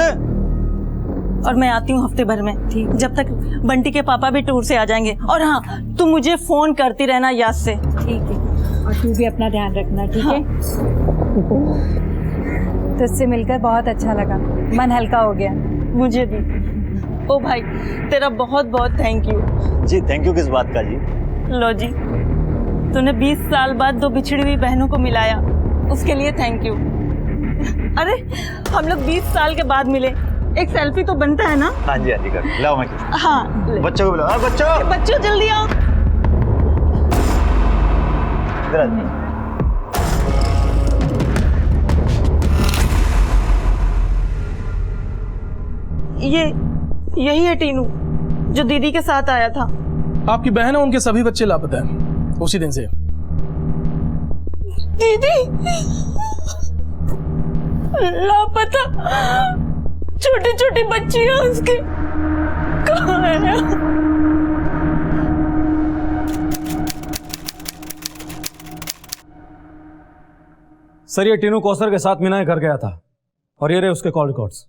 [SPEAKER 12] और मैं आती हूँ हफ्ते भर में, ठीक? जब तक बंटी के पापा भी टूर से आ जाएंगे। और हाँ, तुम मुझे फोन करती रहना याद से।
[SPEAKER 14] ठीक है, और तू भी अपना ध्यान रखना, ठीक है? तुझसे मिलकर बहुत अच्छा लगा, मन हल्का हो गया।
[SPEAKER 12] मुझे भी। ओ भाई, तेरा बहुत बहुत थैंक यू।
[SPEAKER 13] जी थैंक यू किस बात का जी?
[SPEAKER 12] लो जी, तूने 20 साल बाद 2 बिछड़ी हुई बहनों को मिलाया, उसके लिए थैंक यू। अरे हम लोग 20 साल के बाद मिले, एक सेल्फी तो बनता है ना?
[SPEAKER 13] हाँ जी कर लाओ। मैं
[SPEAKER 12] हाँ,
[SPEAKER 13] बच्चों को बुलाओ।
[SPEAKER 12] बच्चों जल्दी आओ। यही है टीनू, जो दीदी के साथ आया था।
[SPEAKER 7] आपकी बहन है, उनके सभी बच्चे लापता हैं उसी दिन से।
[SPEAKER 12] दीदी लापता, छोटी छोटी बच्चियां उसके कहाँ है?
[SPEAKER 1] सर ये टीनू कौसर के साथ मीना के घर गया था और ये रहे उसके कॉल रिकॉर्ड्स।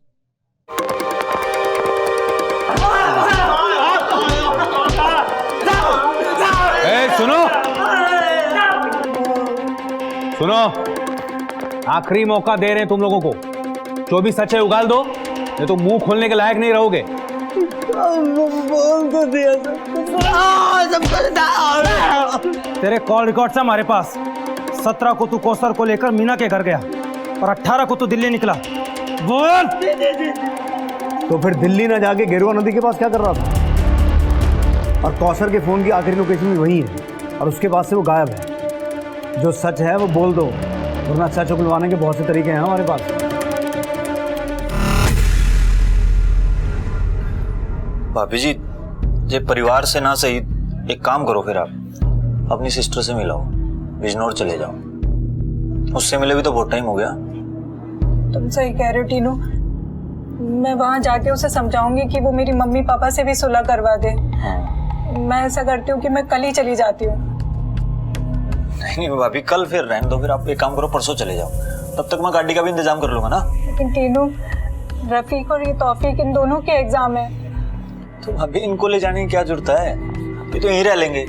[SPEAKER 5] सुनो, आखिरी मौका दे रहे हैं तुम लोगों को। जो भी सच है उगाल दो, नहीं तो मुंह खोलने के लायक नहीं रहोगे।
[SPEAKER 12] बोल तो दिया
[SPEAKER 1] तेरे कॉल रिकॉर्ड्स हमारे पास। 17 को तू कौसर को लेकर मीना के घर गया और 18 को तू दिल्ली निकला। बोल। तो फिर दिल्ली ना जाके गेरुआ नदी के पास क्या कर रहा था? और कौसर के फोन की आखिरी लोकेशन भी वही है और उसके बाद से वो गायब है। जो सच है वो बोल दो, वरना सच उगलवाने के बहुत से तरीके हैं हमारे पास।
[SPEAKER 13] भाभी जी, ये परिवार से ना सही, एक काम करो फिर आप अपनी सिस्टर से मिलाओ, बिजनौर चले जाओ। उससे मिले भी तो बहुत टाइम हो गया।
[SPEAKER 14] तुम सही कह रहे हो टीनू, मैं वहां जाके उसे समझाऊंगी कि वो मेरी मम्मी पापा से भी सुलह करवा दे। मैं ऐसा करती हूँ कि मैं कल ही चली जाती हूँ।
[SPEAKER 13] नहीं भाभी, कल फिर रहने दो। फिर आप एक काम करो, परसों चले जाओ, तब तक मैं गाड़ी का भी इंतजाम कर लूंगा ना।
[SPEAKER 14] लेकिन टीनू, रफीक और ये तौफीक, इन दोनों के एग्जाम है।
[SPEAKER 13] तो अभी इनको ले जाने की क्या जरूरत है? अभी तो यहीं रह लेंगे।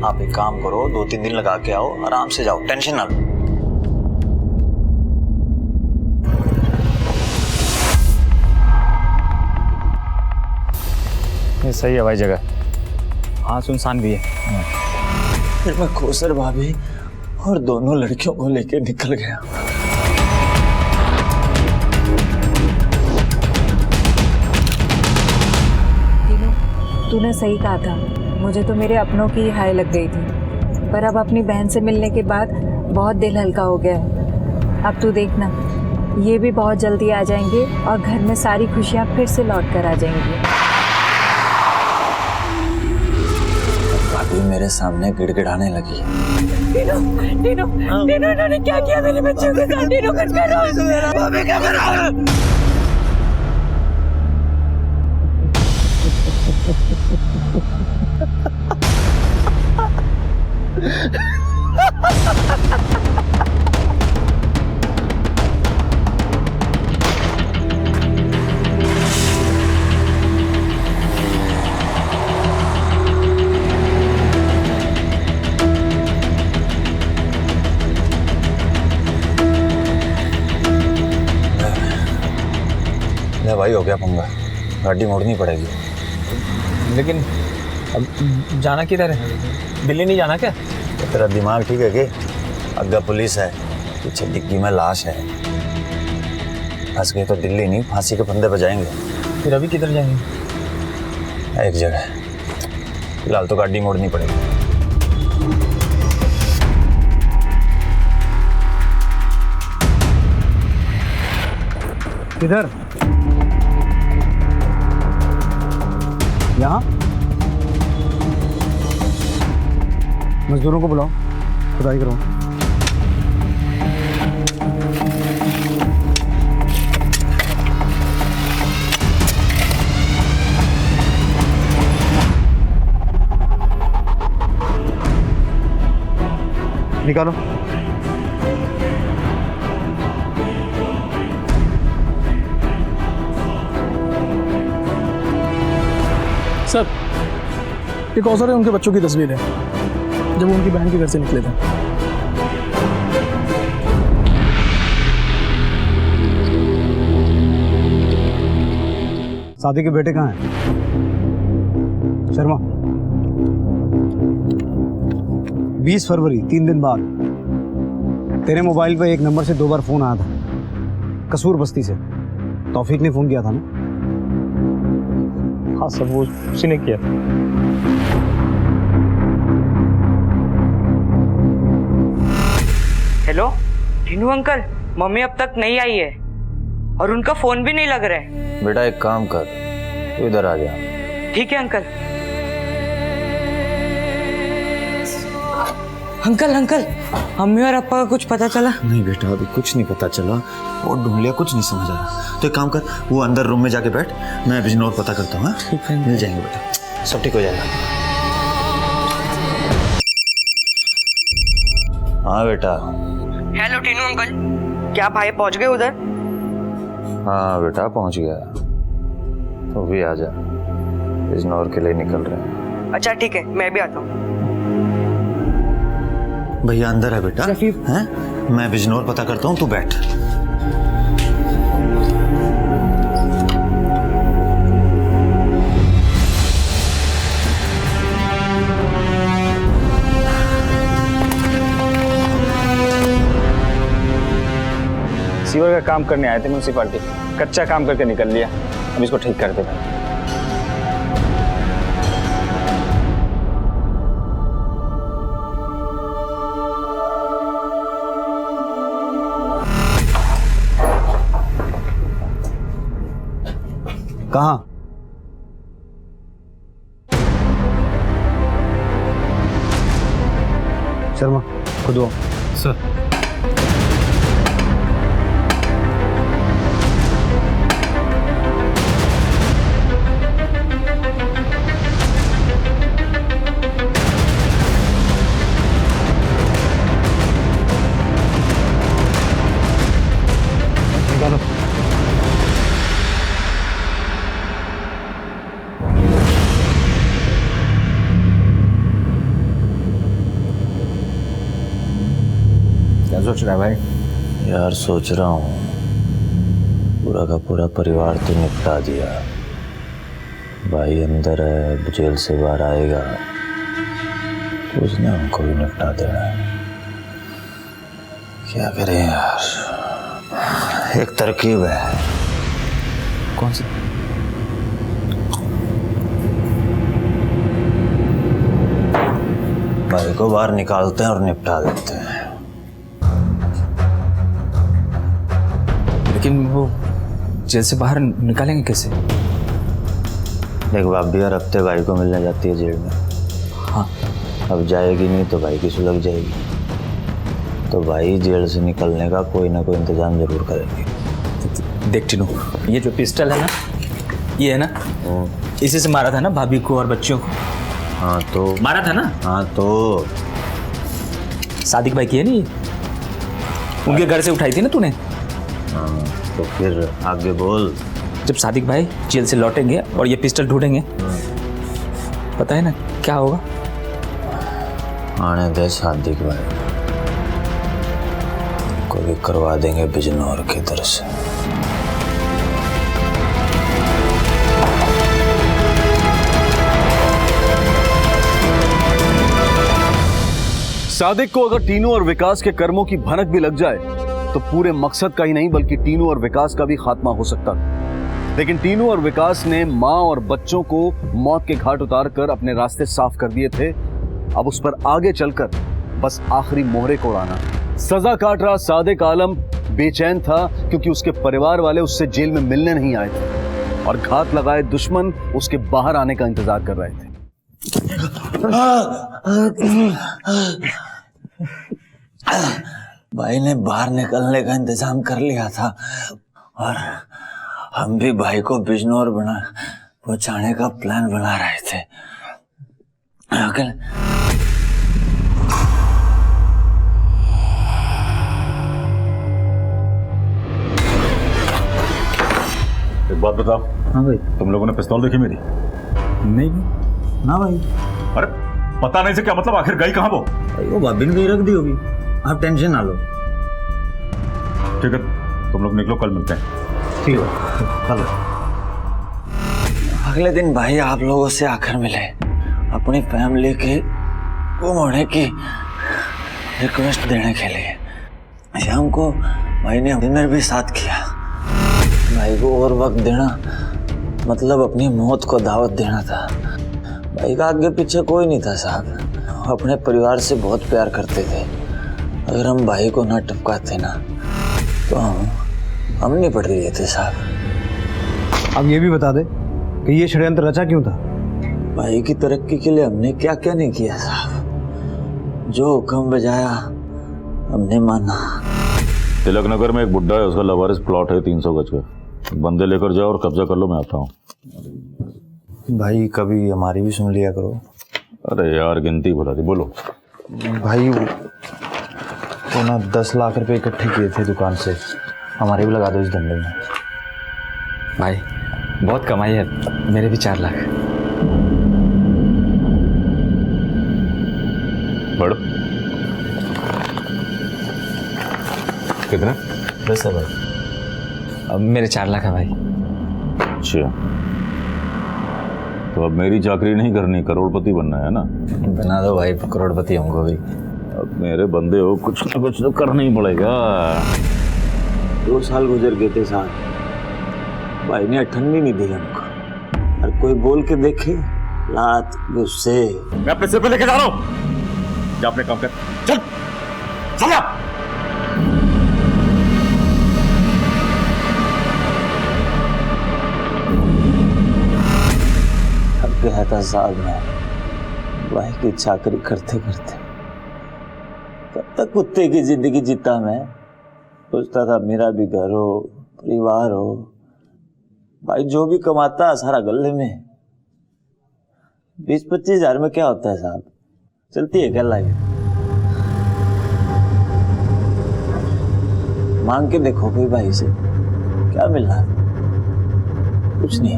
[SPEAKER 13] आप एक काम करो, 2-3 दिन लगा के आओ, आराम से जाओ, टेंशन ना लो।
[SPEAKER 3] ये सही है भाई जगह। हाँ, सुनसान भी है।
[SPEAKER 13] फिर मैं कौसर भाभी और दोनों लड़कियों को लेके निकल गया।
[SPEAKER 14] तूने सही कहा था, मुझे तो मेरे अपनों की हाय लग गई थी, पर अब अपनी बहन से मिलने के बाद बहुत दिल हल्का हो गया है। अब तू देखना, ये भी बहुत जल्दी आ जाएंगे और घर में सारी खुशियाँ फिर से लौट कर आ जाएंगी।
[SPEAKER 13] भाभी मेरे सामने गिड़गिड़ाने लगी।
[SPEAKER 12] टीनू, टीनू, टीनू, इन्होंने क्या किया मेरे बच्चों के साथ? टीनू कुछ करो। भाभी क्या करो?
[SPEAKER 13] भाई हो गया पंगा, गाड़ी मोड़नी पड़ेगी।
[SPEAKER 3] लेकिन अब जाना किधर है? दिल्ली नहीं जाना क्या?
[SPEAKER 13] तो तेरा दिमाग ठीक है कि अग्गा पुलिस है, पीछे डिग्गी में लाश है। फंस गए तो दिल्ली नहीं, फांसी के फंदे पर जाएंगे।
[SPEAKER 3] फिर अभी किधर जाएंगे?
[SPEAKER 13] एक जगह, फिलहाल तो गाड़ी मोड़नी पड़ेगी।
[SPEAKER 5] किधर? यहाँ? मजदूरों को बुलाओ, खुदाई करो। निकालो।
[SPEAKER 7] सर, ये कौसर है, उनके बच्चों की तस्वीर है जब वो उनकी बहन के घर से निकले थे।
[SPEAKER 5] सादी के बेटे कहाँ हैं? शर्मा, 20 फरवरी 3 दिन बाद तेरे मोबाइल पे एक नंबर से 2 बार फोन आया था, कसूर बस्ती से। तौफीक ने फोन किया था ना?
[SPEAKER 3] हाँ सर, वो उसी ने किया।
[SPEAKER 15] हेलो टीनू अंकल, मम्मी अब तक नहीं आई है और उनका फोन भी नहीं लग रहा है।
[SPEAKER 13] बेटा एक काम कर, तू इधर आ जा।
[SPEAKER 15] ठीक है अंकल। अंकल अंकल, मम्मी और पापा का कुछ पता चला?
[SPEAKER 13] नहीं बेटा, अभी कुछ नहीं पता चला। वो ढूंढ लिया, कुछ नहीं समझ आ रहा। तो एक काम कर, वो अंदर रूम में जाके बैठ, मैं बिजनौर पता करता हूँ। मिल जाएंगे बेटा, सब ठीक हो जाएगा। हाँ बेटा।
[SPEAKER 15] हेलो टीनू अंकल, क्या भाई पहुंच गए उधर?
[SPEAKER 13] हाँ बेटा पहुंच गया, तो भी आ जा, बिजनौर के लिए निकल रहे हैं।
[SPEAKER 15] अच्छा ठीक है, मैं भी आता हूँ।
[SPEAKER 13] भैया अंदर है बेटा, हैं? मैं बिजनौर पता करता हूँ, तू बैठ।
[SPEAKER 3] सीवर का काम करने आए थे म्यूनसिपालिटी, कच्चा काम करके निकल लिया, अब इसको ठीक कर दे।
[SPEAKER 5] कहाँ? शर्मा, खुद आओ।
[SPEAKER 3] सर।
[SPEAKER 5] निकालो।
[SPEAKER 13] क्या सोच रहा है भाई? यार सोच रहा हूँ, पूरा का पूरा परिवार तो निपटा दिया, भाई अंदर है, जेल से बाहर आएगा तो उसने हमको भी निपटा देना है। क्या करें यार, एक तरकीब है। कौन सी? को बाहर निकालते हैं और निपटा देते हैं।
[SPEAKER 3] लेकिन वो जेल से बाहर निकालेंगे कैसे?
[SPEAKER 13] देख भाभी हर हफ्ते भाई को मिलने जाती है जेल में।
[SPEAKER 3] हाँ।
[SPEAKER 13] अब जाएगी नहीं तो भाई की सुलग जाएगी, तो भाई जेल से निकलने का कोई ना कोई इंतजाम जरूर करेंगे।
[SPEAKER 3] देख टीनू, ये जो पिस्टल है ना, ये है ना, इसी से मारा था ना भाभी को और बच्चियों को।
[SPEAKER 13] हाँ तो
[SPEAKER 3] मारा था ना।
[SPEAKER 13] हाँ तो
[SPEAKER 3] सादिक भाई की है नहीं, उनके घर से उठाई थी ना तूने।
[SPEAKER 13] हाँ तो फिर आगे बोल।
[SPEAKER 3] जब सादिक भाई जेल से लौटेंगे और ये पिस्टल ढूंढेंगे, पता है ना क्या होगा?
[SPEAKER 13] आने दे सादिक भाई को भी करवा देंगे बिजनौर के दर से।
[SPEAKER 4] सादिक को अगर टीनू और विकास के कर्मों की भनक भी लग जाए तो पूरे मकसद का ही नहीं बल्कि टीनू और विकास का भी खात्मा हो सकता था। लेकिन टीनू और विकास ने मां और बच्चों को मौत के घाट उतारकर अपने रास्ते साफ कर दिए थे। अब उस पर आगे चलकर बस आखिरी मोहरे को उड़ाना। सजा काट रहा सादिक आलम बेचैन था क्योंकि उसके परिवार वाले उससे जेल में मिलने नहीं आए थे और घात लगाए दुश्मन उसके बाहर आने का इंतजार कर रहे थे।
[SPEAKER 13] भाई ने बाहर निकलने का इंतजाम कर लिया था और हम भी भाई को बिजनौर पहुंचाने का प्लान बना रहे थे।
[SPEAKER 6] एक बात बताओ।
[SPEAKER 13] हाँ भाई।
[SPEAKER 6] तुम लोगों ने पिस्तौल देखी मेरी?
[SPEAKER 13] नहीं ना भाई।
[SPEAKER 6] अरे पता नहीं से क्या मतलब, आखिर गई कहाँ वो?
[SPEAKER 13] वो भाभी ने रख दी होगी, आप टेंशन ना लो।
[SPEAKER 6] ठीक है, तुम लोग निकलो, कल मिलते हैं।
[SPEAKER 13] ठीक है कल। अगले दिन भाई आप लोगों से आकर मिले, अपनी फैमिली के गुम होने की रिक्वेस्ट देने के लिए। शाम को भाई ने डिनर भी साथ किया। भाई को और वक्त देना मतलब अपनी मौत को दावत देना था। भाई का आगे पीछे कोई नहीं था साहब, अपने परिवार से बहुत प्यार करते थे। अगर हम भाई को ना टपकाते ना तो हम नहीं पढ़ लिए थे साहब।
[SPEAKER 1] अब ये भी बता दे कि ये षड्यंत्र रचा क्यों था?
[SPEAKER 13] भाई की तरक्की के लिए हमने क्या क्या नहीं किया साहब। जो हुक्म बजाया हमने माना।
[SPEAKER 6] तिलक नगर में एक बुड्ढा है, उसका लवारिस प्लॉट है 300 गज का। बंदे लेकर जाओ और कब्जा कर लो, मैं आता हूँ।
[SPEAKER 13] भाई कभी हमारी भी सुन लिया करो।
[SPEAKER 6] अरे यार गिनती भुला दी, बोलो।
[SPEAKER 13] भाई वो ना 10 लाख रुपए इकट्ठे किए थे दुकान से, हमारे भी लगा दो इस धंधे में।
[SPEAKER 3] भाई बहुत कमाई है, मेरे भी 4 लाख।
[SPEAKER 6] बढ़ो। कितना?
[SPEAKER 13] 10 है भाई।
[SPEAKER 3] अब मेरे 4 लाख है भाई।
[SPEAKER 6] अच्छा, तो अब मेरी चाकरी नहीं करनी, करोड़पति बनना है ना?
[SPEAKER 13] बना दो भाई करोड़पति हमको भी।
[SPEAKER 6] अब मेरे बंदे हो, कुछ ना कुछ तो करना ही पड़ेगा।
[SPEAKER 13] 2 साल गुजर गए थे साहब, भाई ने अठन्नी नहीं दी हमको। और कोई बोल के देखे लात गुस्से।
[SPEAKER 6] मैं अपने सिर पे लेके जा रहा हूँ, जा अपने काम कर। चल चल जा।
[SPEAKER 13] अब गया था साहब मैं भाई की चाकरी करते करते। कब तक कुत्ते की जिंदगी जीता मैं। सोचता था मेरा भी घर हो, परिवार हो। भाई जो भी कमाता सारा गले में। 20-25 हजार में क्या होता है साहब, चलती है क्या लाइफ। मांग के देखो कोई भाई से, क्या मिल रहा? कुछ नहीं।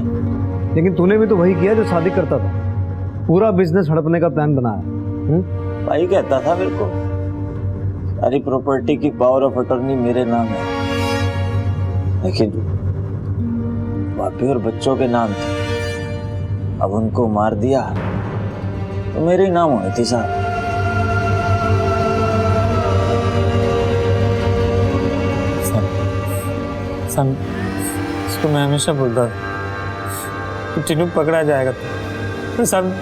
[SPEAKER 1] लेकिन तूने भी तो वही किया जो सादिक करता था, पूरा बिजनेस हड़पने का प्लान बनाया।
[SPEAKER 13] भाई कहता था मेरे को सारी प्रॉपर्टी की पावर ऑफ अटॉर्नी मेरे नाम है, लेकिन भाभी और बच्चों के नाम थी। अब उनको मार दिया तो मेरे ही नाम होने थी साहब।
[SPEAKER 3] इसको मैं हमेशा बोलता था कि टीनू पकड़ा जाएगा, तो सब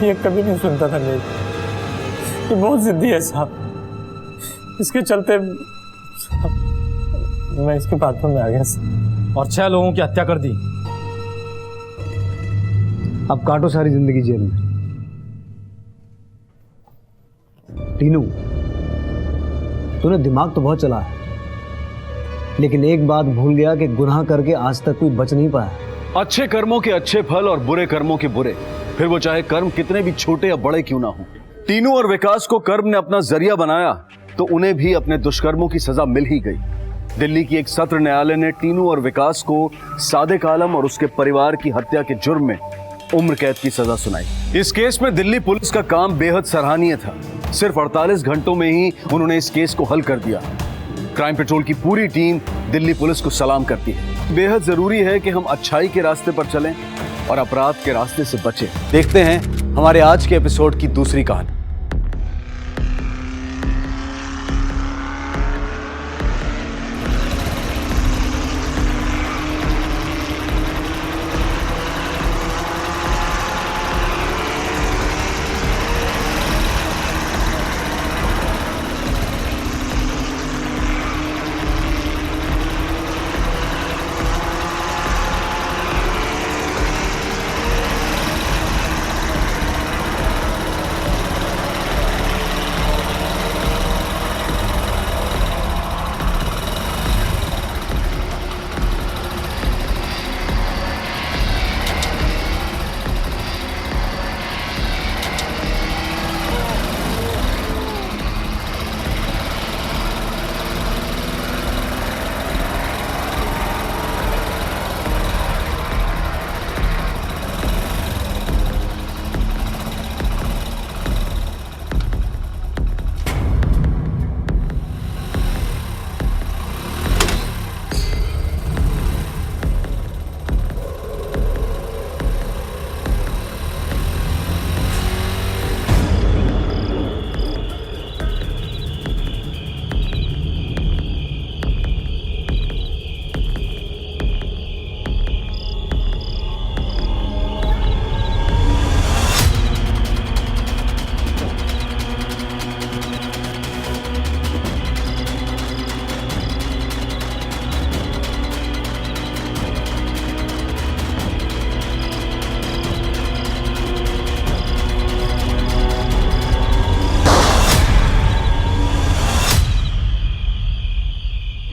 [SPEAKER 3] ये कभी नहीं सुनता था मेरी। ये बहुत जिद्दी है साहब, इसके चलते मैं इसके बातों में आ गया साहब।
[SPEAKER 1] और 6 लोगों की हत्या कर दी। अब काटो सारी जिंदगी जेल में। टीनू, तूने दिमाग तो बहुत चला है, लेकिन एक बात भूल गया कि गुनाह करके आज तक कोई बच नहीं पाया।
[SPEAKER 4] अच्छे कर्मों के अच्छे फल और बुरे कर्मों के बुरे, फिर वो चाहे कर्म कितने भी छोटे या बड़े क्यों ना हो। टीनू और विकास को कर्म ने अपना जरिया बनाया तो उन्हें भी अपने दुष्कर्मों की सजा मिल ही गई। दिल्ली की एक सत्र न्यायालय ने टीनू और विकास को सादिक आलम और उसके परिवार की हत्या के जुर्म में उम्र कैद की सजा सुनाई। इस केस में दिल्ली पुलिस का काम बेहद सराहनीय था। सिर्फ 48 घंटों में ही उन्होंने इस केस को हल कर दिया। क्राइम पेट्रोल की पूरी टीम दिल्ली पुलिस को सलाम करती है। बेहद जरूरी है कि हम अच्छाई के रास्ते पर चलें और अपराध के रास्ते से बचें। देखते हैं हमारे आज के एपिसोड की दूसरी कहानी।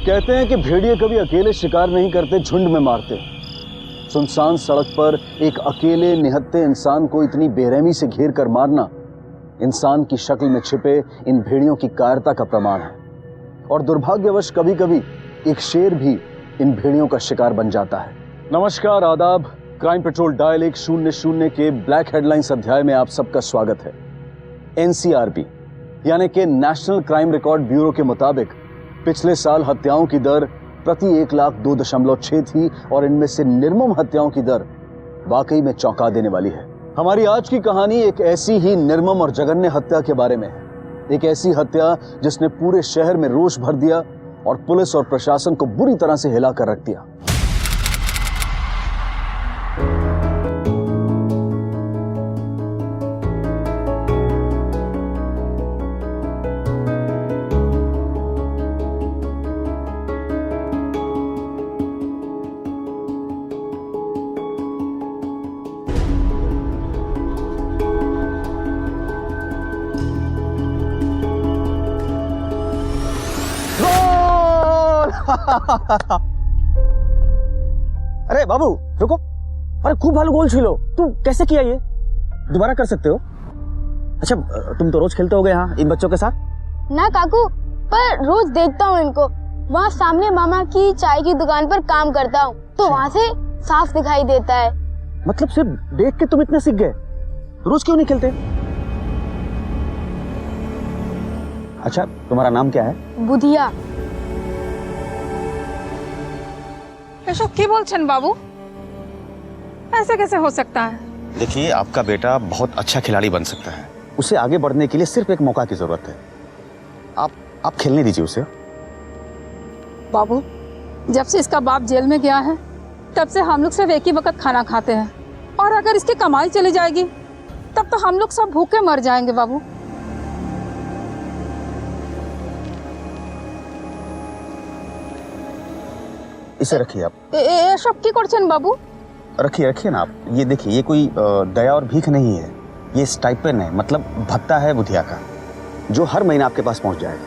[SPEAKER 4] कहते हैं कि भेड़िए कभी अकेले शिकार नहीं करते, झुंड में मारते। सुनसान सड़क पर एक अकेले निहत्थे इंसान को इतनी बेरहमी से घेर कर मारना इंसान की शक्ल में छिपे इन भेड़ियों की कायरता का प्रमाण है। और दुर्भाग्यवश कभी कभी एक शेर भी इन भेड़ियों का शिकार बन जाता है। नमस्कार, आदाब। क्राइम पेट्रोल डायल 100 के ब्लैक हेडलाइंस अध्याय में आप सबका स्वागत है। एनसीआरबी यानी कि नेशनल क्राइम रिकॉर्ड ब्यूरो के मुताबिक पिछले साल हत्याओं की दर प्रति 1,02.6 थी और इनमें से निर्मम हत्याओं की दर वाकई में चौंका देने वाली है। हमारी आज की कहानी एक ऐसी ही निर्मम और जघन्य हत्या के बारे में है। एक ऐसी हत्या जिसने पूरे शहर में रोष भर दिया और पुलिस और प्रशासन को बुरी तरह से हिला कर रख दिया।
[SPEAKER 16] अरे बाबू रुको, अरे खूब भालू गोल छीलो। तू कैसे किया ये? दोबारा कर सकते हो? अच्छा, तुम तो रोज खेलते होगे यहाँ इन बच्चों के साथ?
[SPEAKER 17] ना काकू, पर रोज देखता हूँ इनको। वहाँ सामने मामा की चाय की दुकान पर काम करता हूँ तो वहाँ से साफ दिखाई देता है।
[SPEAKER 16] मतलब सिर्फ देख के तुम इतने सीख गए? रोज क्यों नहीं खेलते? अच्छा, तुम्हारा नाम क्या है?
[SPEAKER 17] बुधिया।
[SPEAKER 18] এসব কি বলছেন বাবু? ऐसे कैसे हो सकता है?
[SPEAKER 16] देखिए, आपका बेटा बहुत अच्छा खिलाड़ी बन सकता है। उसे आगे बढ़ने के लिए सिर्फ एक मौका की जरूरत है। आप खेलने दीजिए उसे।
[SPEAKER 18] बाबू, जब से इसका बाप जेल में गया है तब से हम लोग सिर्फ एक ही वक्त खाना खाते हैं, और अगर इसकी कमाई चली जाएगी तब तो हम लोग सब भूखे मर जाएंगे। बाबू,
[SPEAKER 16] इसे रखिए आप।
[SPEAKER 17] এসব কি করছেন বাবু?
[SPEAKER 16] रखिए रखिए ना आप। ये देखिए, ये कोई दया और भीख नहीं है, ये स्टाइपेंड है, मतलब भत्ता है बुधिया का, जो हर महीना आपके पास पहुंच जाएगा।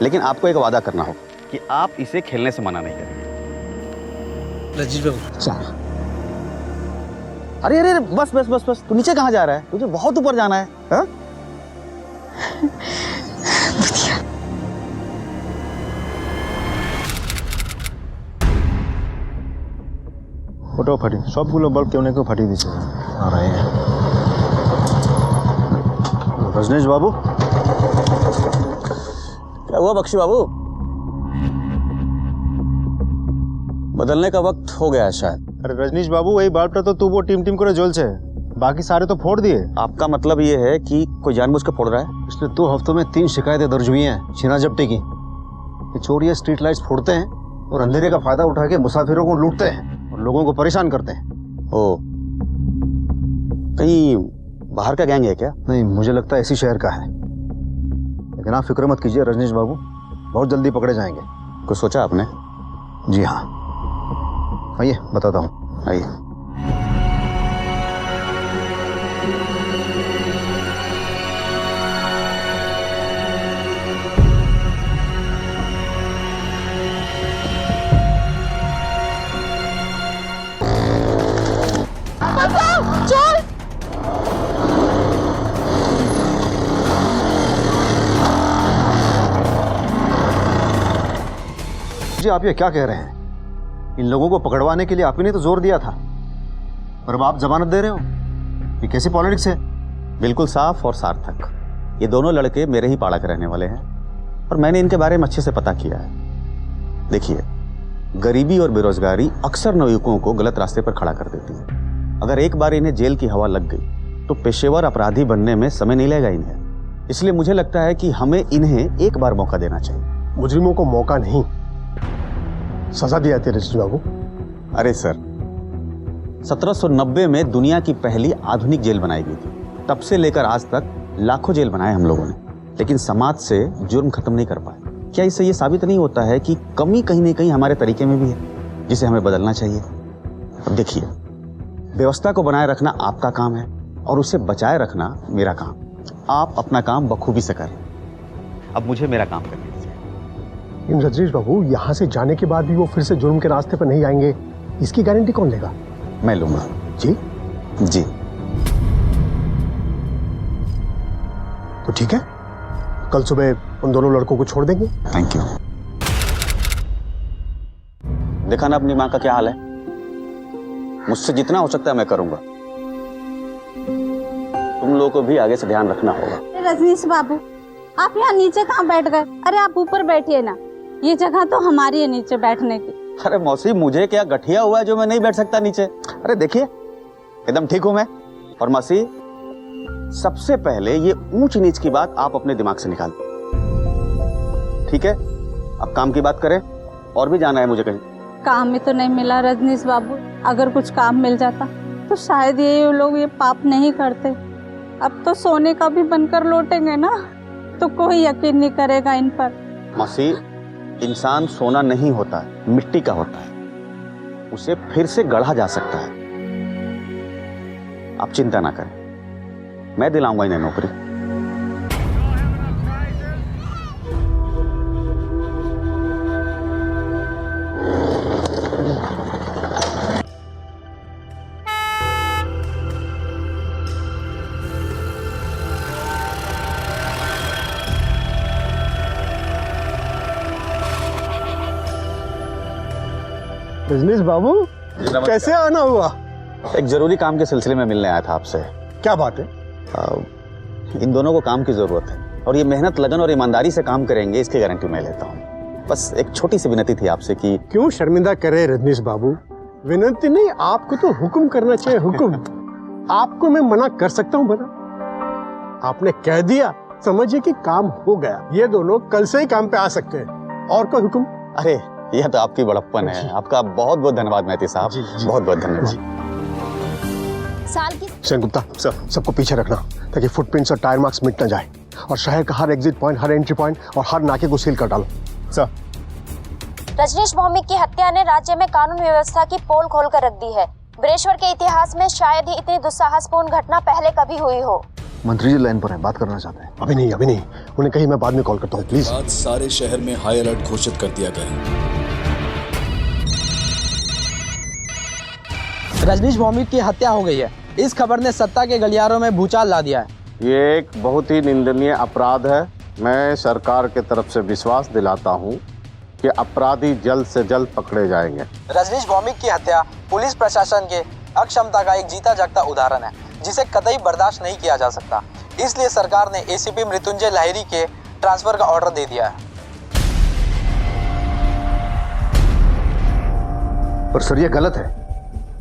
[SPEAKER 16] लेकिन आपको एक वादा करना होगा कि आप इसे खेलने से मना नहीं करेंगे।
[SPEAKER 7] रजनीश बाबू
[SPEAKER 16] चल। अरे अरे बस बस बस बस, तू नीचे कहाँ जा रहा है? तुझे बहुत ऊपर जाना है। हाँ?
[SPEAKER 10] ওটাও ফাটি, সবগুলো বাল্ব কেউ না কেউ ফাটিয়ে দিচ্ছে। আর
[SPEAKER 16] रजनीश बाबू, क्या हुआ बख्शी बाबू? बदलने का वक्त हो गया है शायद।
[SPEAKER 10] अरे रजनीश बाबू, वही बाल्बটা तो तू वो टीम टीम করে জ্বলছে, बाकी सारे तो फोड़ दिए।
[SPEAKER 16] आपका मतलब ये है कि कोई जानबूझ के फोड़ रहा है?
[SPEAKER 4] पिछले 2 हफ्तों में 3 शिकायतें दर्ज हुई हैं छीना झपटी की। ये चोर ये स्ट्रीट लाइट्स फोड़ते हैं और अंधेरे का फायदा उठा के मुसाफिरों को लूटते हैं और लोगों को परेशान करते हैं।
[SPEAKER 16] ओ, कहीं बाहर का गैंग है क्या?
[SPEAKER 4] नहीं, मुझे लगता है इसी शहर का है, लेकिन आप फिक्र मत कीजिए रजनीश बाबू, बहुत जल्दी पकड़े जाएंगे।
[SPEAKER 16] कुछ सोचा आपने?
[SPEAKER 4] जी हाँ, आइए बताता हूँ।
[SPEAKER 16] आइए।
[SPEAKER 4] जी आप ये क्या कह रहे हैं? इन लोगों को पकड़वाने के लिए आप ही ने तो जोर दिया था, और अब आप जमानत दे रहे हो? ये कैसी पॉलिटिक्स है?
[SPEAKER 16] बिल्कुल साफ और सार्थक। ये दोनों लड़के मेरे ही पाड़ा के रहने वाले हैं और मैंने इनके बारे में अच्छे से पता किया है। देखिए, गरीबी और बेरोजगारी अक्सर नवयुवकों को गलत रास्ते पर खड़ा कर देती है। अगर एक बार इन्हें जेल की हवा लग गई तो पेशेवर अपराधी बनने में समय नहीं लगेगा इन्हें। इसलिए मुझे लगता है कि हमें इन्हें एक बार मौका देना चाहिए।
[SPEAKER 10] मुजरिमों को मौका नहीं, सजा दी जाती है रजनीश बाबू।
[SPEAKER 16] अरे सर, 1790 में दुनिया की पहली आधुनिक जेल बनाई गई थी। तब से लेकर आज तक लाखों जेल बनाए हम लोगों ने, लेकिन समाज से जुर्म खत्म नहीं कर पाए। क्या इससे ये साबित नहीं होता है कि कमी कहीं ना कहीं हमारे तरीके में भी है, जिसे हमें बदलना चाहिए? अब देखिए, व्यवस्था को बनाए रखना आपका काम है और उसे बचाए रखना मेरा काम। आप अपना काम बखूबी से करें, अब मुझे मेरा काम करना है।
[SPEAKER 10] इन रजनीश बाबू, यहाँ से जाने के बाद भी वो फिर से जुर्म के रास्ते पर नहीं आएंगे, इसकी गारंटी कौन लेगा?
[SPEAKER 16] मैं लूंगा।
[SPEAKER 10] जी
[SPEAKER 16] जी।
[SPEAKER 10] तो ठीक है, कल सुबह उन दोनों लड़कों को छोड़ देंगे।
[SPEAKER 16] Thank you. देखा ना अपनी माँ का क्या हाल है। मुझसे जितना हो सकता है मैं करूंगा। तुम लोगों को भी आगे से ध्यान रखना होगा।
[SPEAKER 17] रजनीश बाबू, आप यहाँ नीचे कहाँ बैठ गए? अरे आप ऊपर बैठिए ना, ये जगह तो हमारी है नीचे बैठने की।
[SPEAKER 16] अरे मौसी, मुझे क्या गठिया हुआ है जो मैं नहीं बैठ सकता नीचे? अरे देखिए, एकदम ठीक हूं मैं। और मौसी, सबसे पहले ये ऊंच नीच की बात आप अपने दिमाग से निकाल। ठीक है, अब काम की बात करें। और भी जाना है मुझे कहीं।
[SPEAKER 17] काम में तो नहीं मिला रजनीश बाबू, अगर कुछ काम मिल जाता तो शायद ये लोग ये पाप नहीं करते। अब तो सोने का भी बनकर लौटेंगे ना, तो कोई यकीन नहीं करेगा इन पर।
[SPEAKER 16] मौसी, इंसान सोना नहीं होता है, मिट्टी का होता है। उसे फिर से गढ़ा जा सकता है। आप चिंता ना करें, मैं दिलाऊंगा इन्हें नौकरी।
[SPEAKER 10] रजनीश बाबू, कैसे आना हुआ?
[SPEAKER 16] एक जरूरी काम के सिलसिले में मिलने आया था आपसे।
[SPEAKER 10] क्या बात है?
[SPEAKER 16] इन दोनों को काम की जरूरत है और ये मेहनत, लगन और ईमानदारी से काम करेंगे, इसकी गारंटी मैं लेता हूँ। बस एक छोटी सी विनती थी आपसे कि
[SPEAKER 10] क्यों शर्मिंदा करे रजनीश बाबू? विनती नहीं, आपको तो हुक्म करना चाहिए। हुक्म आपको मैं मना कर सकता हूँ भला? आपने कह दिया, समझिए कि काम हो गया। ये दोनों कल से ही काम पे आ सकते हैं। और कोई हुक्म?
[SPEAKER 16] अरे यह तो आपकी बड़प्पन है। आपका बहुत बहुत धन्यवाद मेहती साहब, बहुत बहुत धन्यवाद।
[SPEAKER 10] सेनगुप्ता, सबको पीछे रखना ताकि फुटप्रिंट्स और टायर मार्क्स मिट ना जाए, और शहर का हर एग्जिट पॉइंट, हर एंट्री पॉइंट और हर नाके को सील कर डालो। सर
[SPEAKER 19] रजनीश भौमिक की हत्या ने राज्य में कानून व्यवस्था की पोल खोल कर रख दी है। ब्रेश्वर के इतिहास में शायद ही इतनी दुस्साहसपूर्ण घटना पहले कभी हुई हो।
[SPEAKER 4] मंत्री जी लाइन पर हैं, बात करना चाहते हैं।
[SPEAKER 10] अभी नहीं, उन्हें कहीं मैं बाद में कॉल करता हूँ, प्लीज।
[SPEAKER 20] आज सारे शहर में हाई अलर्ट घोषित कर दिया गया है।
[SPEAKER 21] रजनीश भौमिक की हत्या हो गई है। इस खबर ने सत्ता के गलियारों में भूचाल ला दिया है।
[SPEAKER 22] ये एक बहुत ही निंदनीय अपराध है। मैं सरकार के तरफ से विश्वास दिलाता हूँ कि अपराधी जल्द से जल्द पकड़े जाएंगे।
[SPEAKER 21] रजनीश भौमिक की हत्या पुलिस प्रशासन के अक्षमता का एक जीता जागता उदाहरण है, जिसे कतई बर्दाश्त नहीं किया जा सकता। इसलिए सरकार ने एसीपी मृत्युंजय लाहिरी के ट्रांसफर का ऑर्डर दे दिया है।
[SPEAKER 4] पर सर ये गलत है।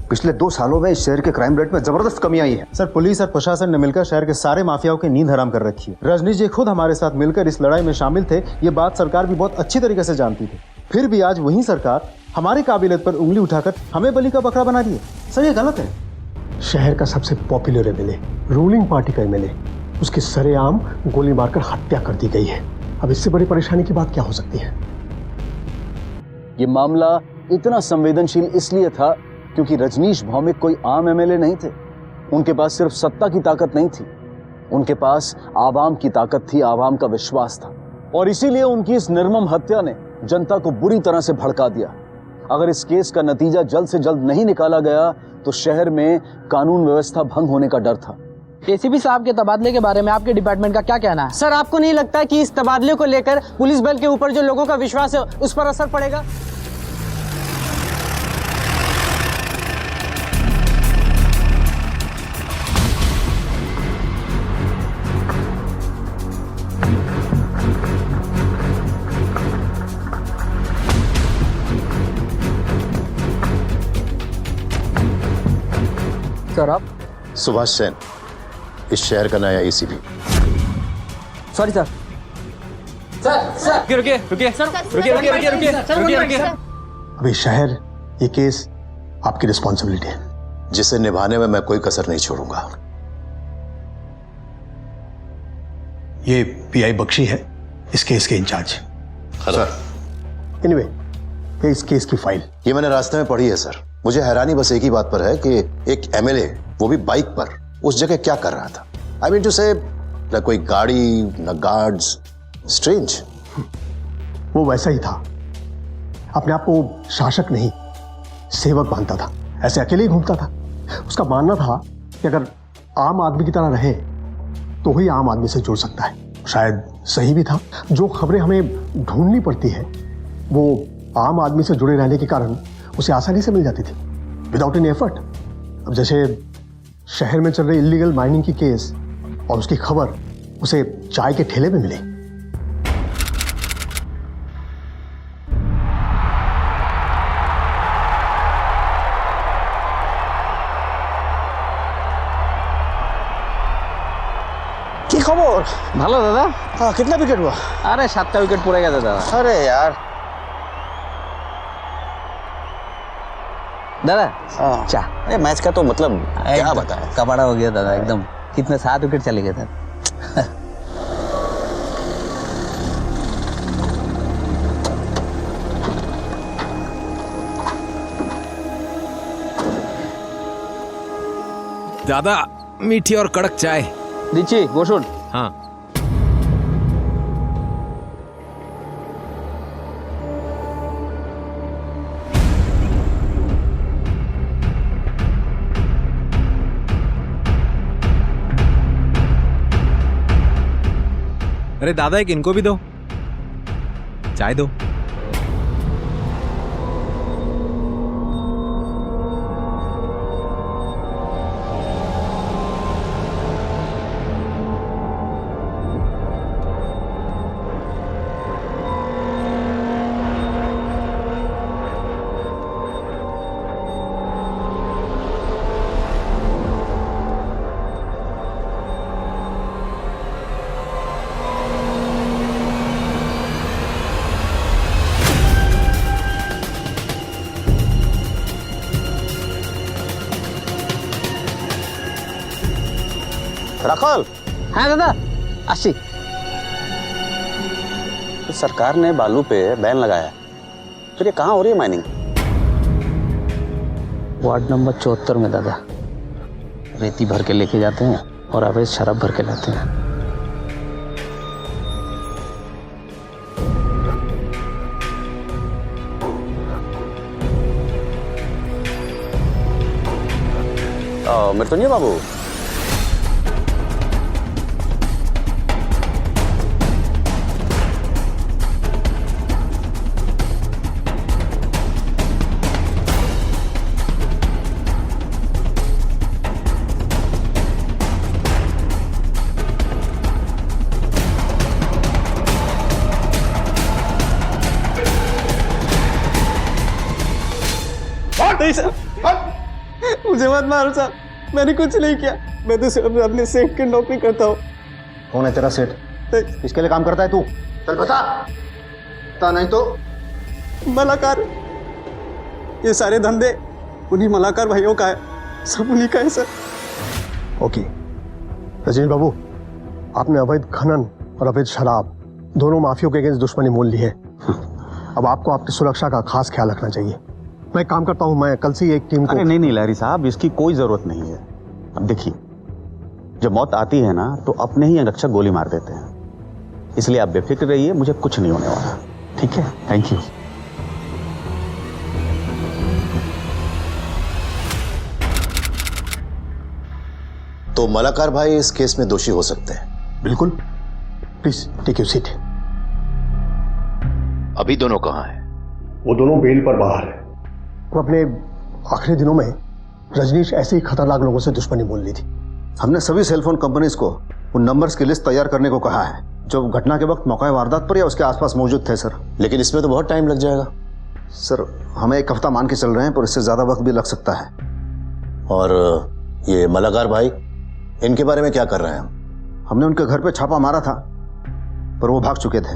[SPEAKER 4] पिछले 2 सालों में इस शहर के क्राइम रेट में जबरदस्त कमी आई है।
[SPEAKER 23] सर, पुलिस और प्रशासन ने मिलकर शहर के सारे माफियाओं की नींद हराम कर रखी है। रजनीश जी खुद हमारे साथ मिलकर इस लड़ाई में शामिल थे। ये बात सरकार भी बहुत अच्छी तरीके से जानती थी। फिर भी आज वही सरकार हमारी काबिलियत पर उंगली उठाकर हमें बलि का बकरा बना रही है। सर ये गलत है।
[SPEAKER 10] शहर का सबसे पॉपुलर एमएलए, रूलिंग पार्टी का एमएलए, उसकी सरेआम गोली मारकर हत्या कर दी गई है। अब इससे बड़ी परेशानी की बात क्या हो सकती है?
[SPEAKER 4] ये मामला इतना संवेदनशील इसलिए था क्योंकि रजनीश भौमिक कोई आम एमएलए नहीं थे। उनके पास सिर्फ सत्ता की ताकत नहीं थी, उनके पास आवाम की ताकत थी, आवाम का विश्वास था। और इसीलिए उनकी इस निर्मम हत्या ने जनता को बुरी तरह से भड़का दिया। अगर इस केस का नतीजा जल्द से जल्द नहीं निकाला गया तो शहर में कानून व्यवस्था भंग होने का डर था।
[SPEAKER 21] एसीपी साहब के तबादले के बारे में आपके डिपार्टमेंट का क्या कहना है? सर, आपको नहीं लगता कि इस तबादले को लेकर पुलिस बल के ऊपर जो लोगों का विश्वास है उस पर असर पड़ेगा? सर, आप?
[SPEAKER 22] सुभाष सेन, इस शहर का नया एसीपी।
[SPEAKER 21] Sorry sir.
[SPEAKER 3] रुकिए
[SPEAKER 10] अभी शहर, ये केस आपकी रिस्पॉन्सिबिलिटी है,
[SPEAKER 22] जिसे निभाने में मैं कोई कसर नहीं छोड़ूंगा।
[SPEAKER 10] ये पीआई बख्शी है, इस केस के इंचार्ज।
[SPEAKER 22] सर,
[SPEAKER 10] एनीवे, इस केस की फाइल
[SPEAKER 22] ये मैंने रास्ते में पढ़ी है सर। मुझे हैरानी बस एक ही बात पर है कि एक एमएलए, वो भी बाइक पर, उस जगह क्या कर रहा था। आई मीन टू से, न कोई गाड़ी, न गार्ड्स, स्ट्रेंज।
[SPEAKER 10] वो वैसा ही था, अपने आप को शासक नहीं सेवक मानता था, ऐसे अकेले ही घूमता था। उसका मानना था कि अगर आम आदमी की तरह रहे तो ही आम आदमी से जुड़ सकता है। शायद सही भी था। जो खबरें हमें ढूंढनी पड़ती है वो आम आदमी से जुड़े रहने के कारण उसे आसानी से मिल जाती थी, विदाउट एनी एफर्ट। अब जैसे शहर में चल रही इलीगल माइनिंग की केस और उसकी खबर उसे चाय के ठेले में मिली।
[SPEAKER 21] কি খবর? ভালো দাদা।
[SPEAKER 10] हाँ, कितना विकेट हुआ?
[SPEAKER 21] अरे 7টা विकेट पड़े गया दादा।
[SPEAKER 10] अरे यार
[SPEAKER 21] दादा, चा।
[SPEAKER 16] अरे मैच का तो मतलब क्या बताएं,
[SPEAKER 21] कबाड़ा हो गया दादा एकदम। कितने 7 विकेट चले गए थे।
[SPEAKER 24] दादा, मीठी और कड़क चाय
[SPEAKER 21] दीची गोशुन।
[SPEAKER 24] हाँ। अरे दादा, एक इनको भी दो, चाय दो।
[SPEAKER 16] राखल।
[SPEAKER 21] हाँ दादा, आशी।
[SPEAKER 16] तो सरकार ने बालू पे बैन लगाया, फिर ये कहाँ हो रही है माइनिंग?
[SPEAKER 2] वार्ड नंबर 74 में दादा। रेती भर के लेके जाते हैं और अवैध शराब भर के लाते हैं।
[SPEAKER 16] मृत्युंजय बाबू,
[SPEAKER 7] नहीं सर, मुझे मत मारो सर, मैंने कुछ नहीं किया। मैं तो सिर्फ अपने सेठ की नौकरी करता हूँ।
[SPEAKER 22] कौन है तेरा सेठ? किसके लिए काम करता है तू? चल बता नहीं तो।
[SPEAKER 7] मलाकार, ये सारे धंधे उन्हीं मलाकार भाइयों का है, सब उन्हीं का है सर।
[SPEAKER 10] ओके रजनीश बाबू, आपने अवैध खनन और अवैध शराब दोनों माफियों के अगेंस्ट दुश्मनी मोल ली है। अब आपको आपकी सुरक्षा का खास ख्याल रखना चाहिए। मैं काम करता हूं, मैं कल से एक टीम को।
[SPEAKER 16] अरे नहीं लहरी साहब, इसकी कोई जरूरत नहीं है। अब देखिए, जब मौत आती है ना तो अपने ही अंगरक्षक गोली मार देते हैं, इसलिए आप बेफिक्र रहिए, मुझे कुछ नहीं होने वाला। ठीक है, थैंक यू।
[SPEAKER 22] तो मलाकार भाई इस केस में दोषी हो सकते हैं?
[SPEAKER 10] बिल्कुल, प्लीज टेक योर सीट।
[SPEAKER 22] अभी दोनों कहाँ हैं?
[SPEAKER 10] वो दोनों बेल पर बाहर है। वो अपने आखिरी दिनों में रजनीश ऐसे ही खतरनाक लोगों से दुश्मनी मोल ली थी।
[SPEAKER 22] हमने सभी सेलफोन कंपनीज को उन नंबर्स की लिस्ट तैयार करने को कहा है जो घटना के वक्त मौका वारदात पर या उसके आसपास मौजूद थे सर। लेकिन इसमें तो बहुत टाइम लग जाएगा सर। हमें 1 हफ्ता मान के चल रहे हैं, पर इससे ज्यादा वक्त भी लग सकता है। और ये मलाकार भाई, इनके बारे में क्या कर रहे हैं हम? हमने उनके घर पे छापा मारा था, पर वो भाग चुके थे।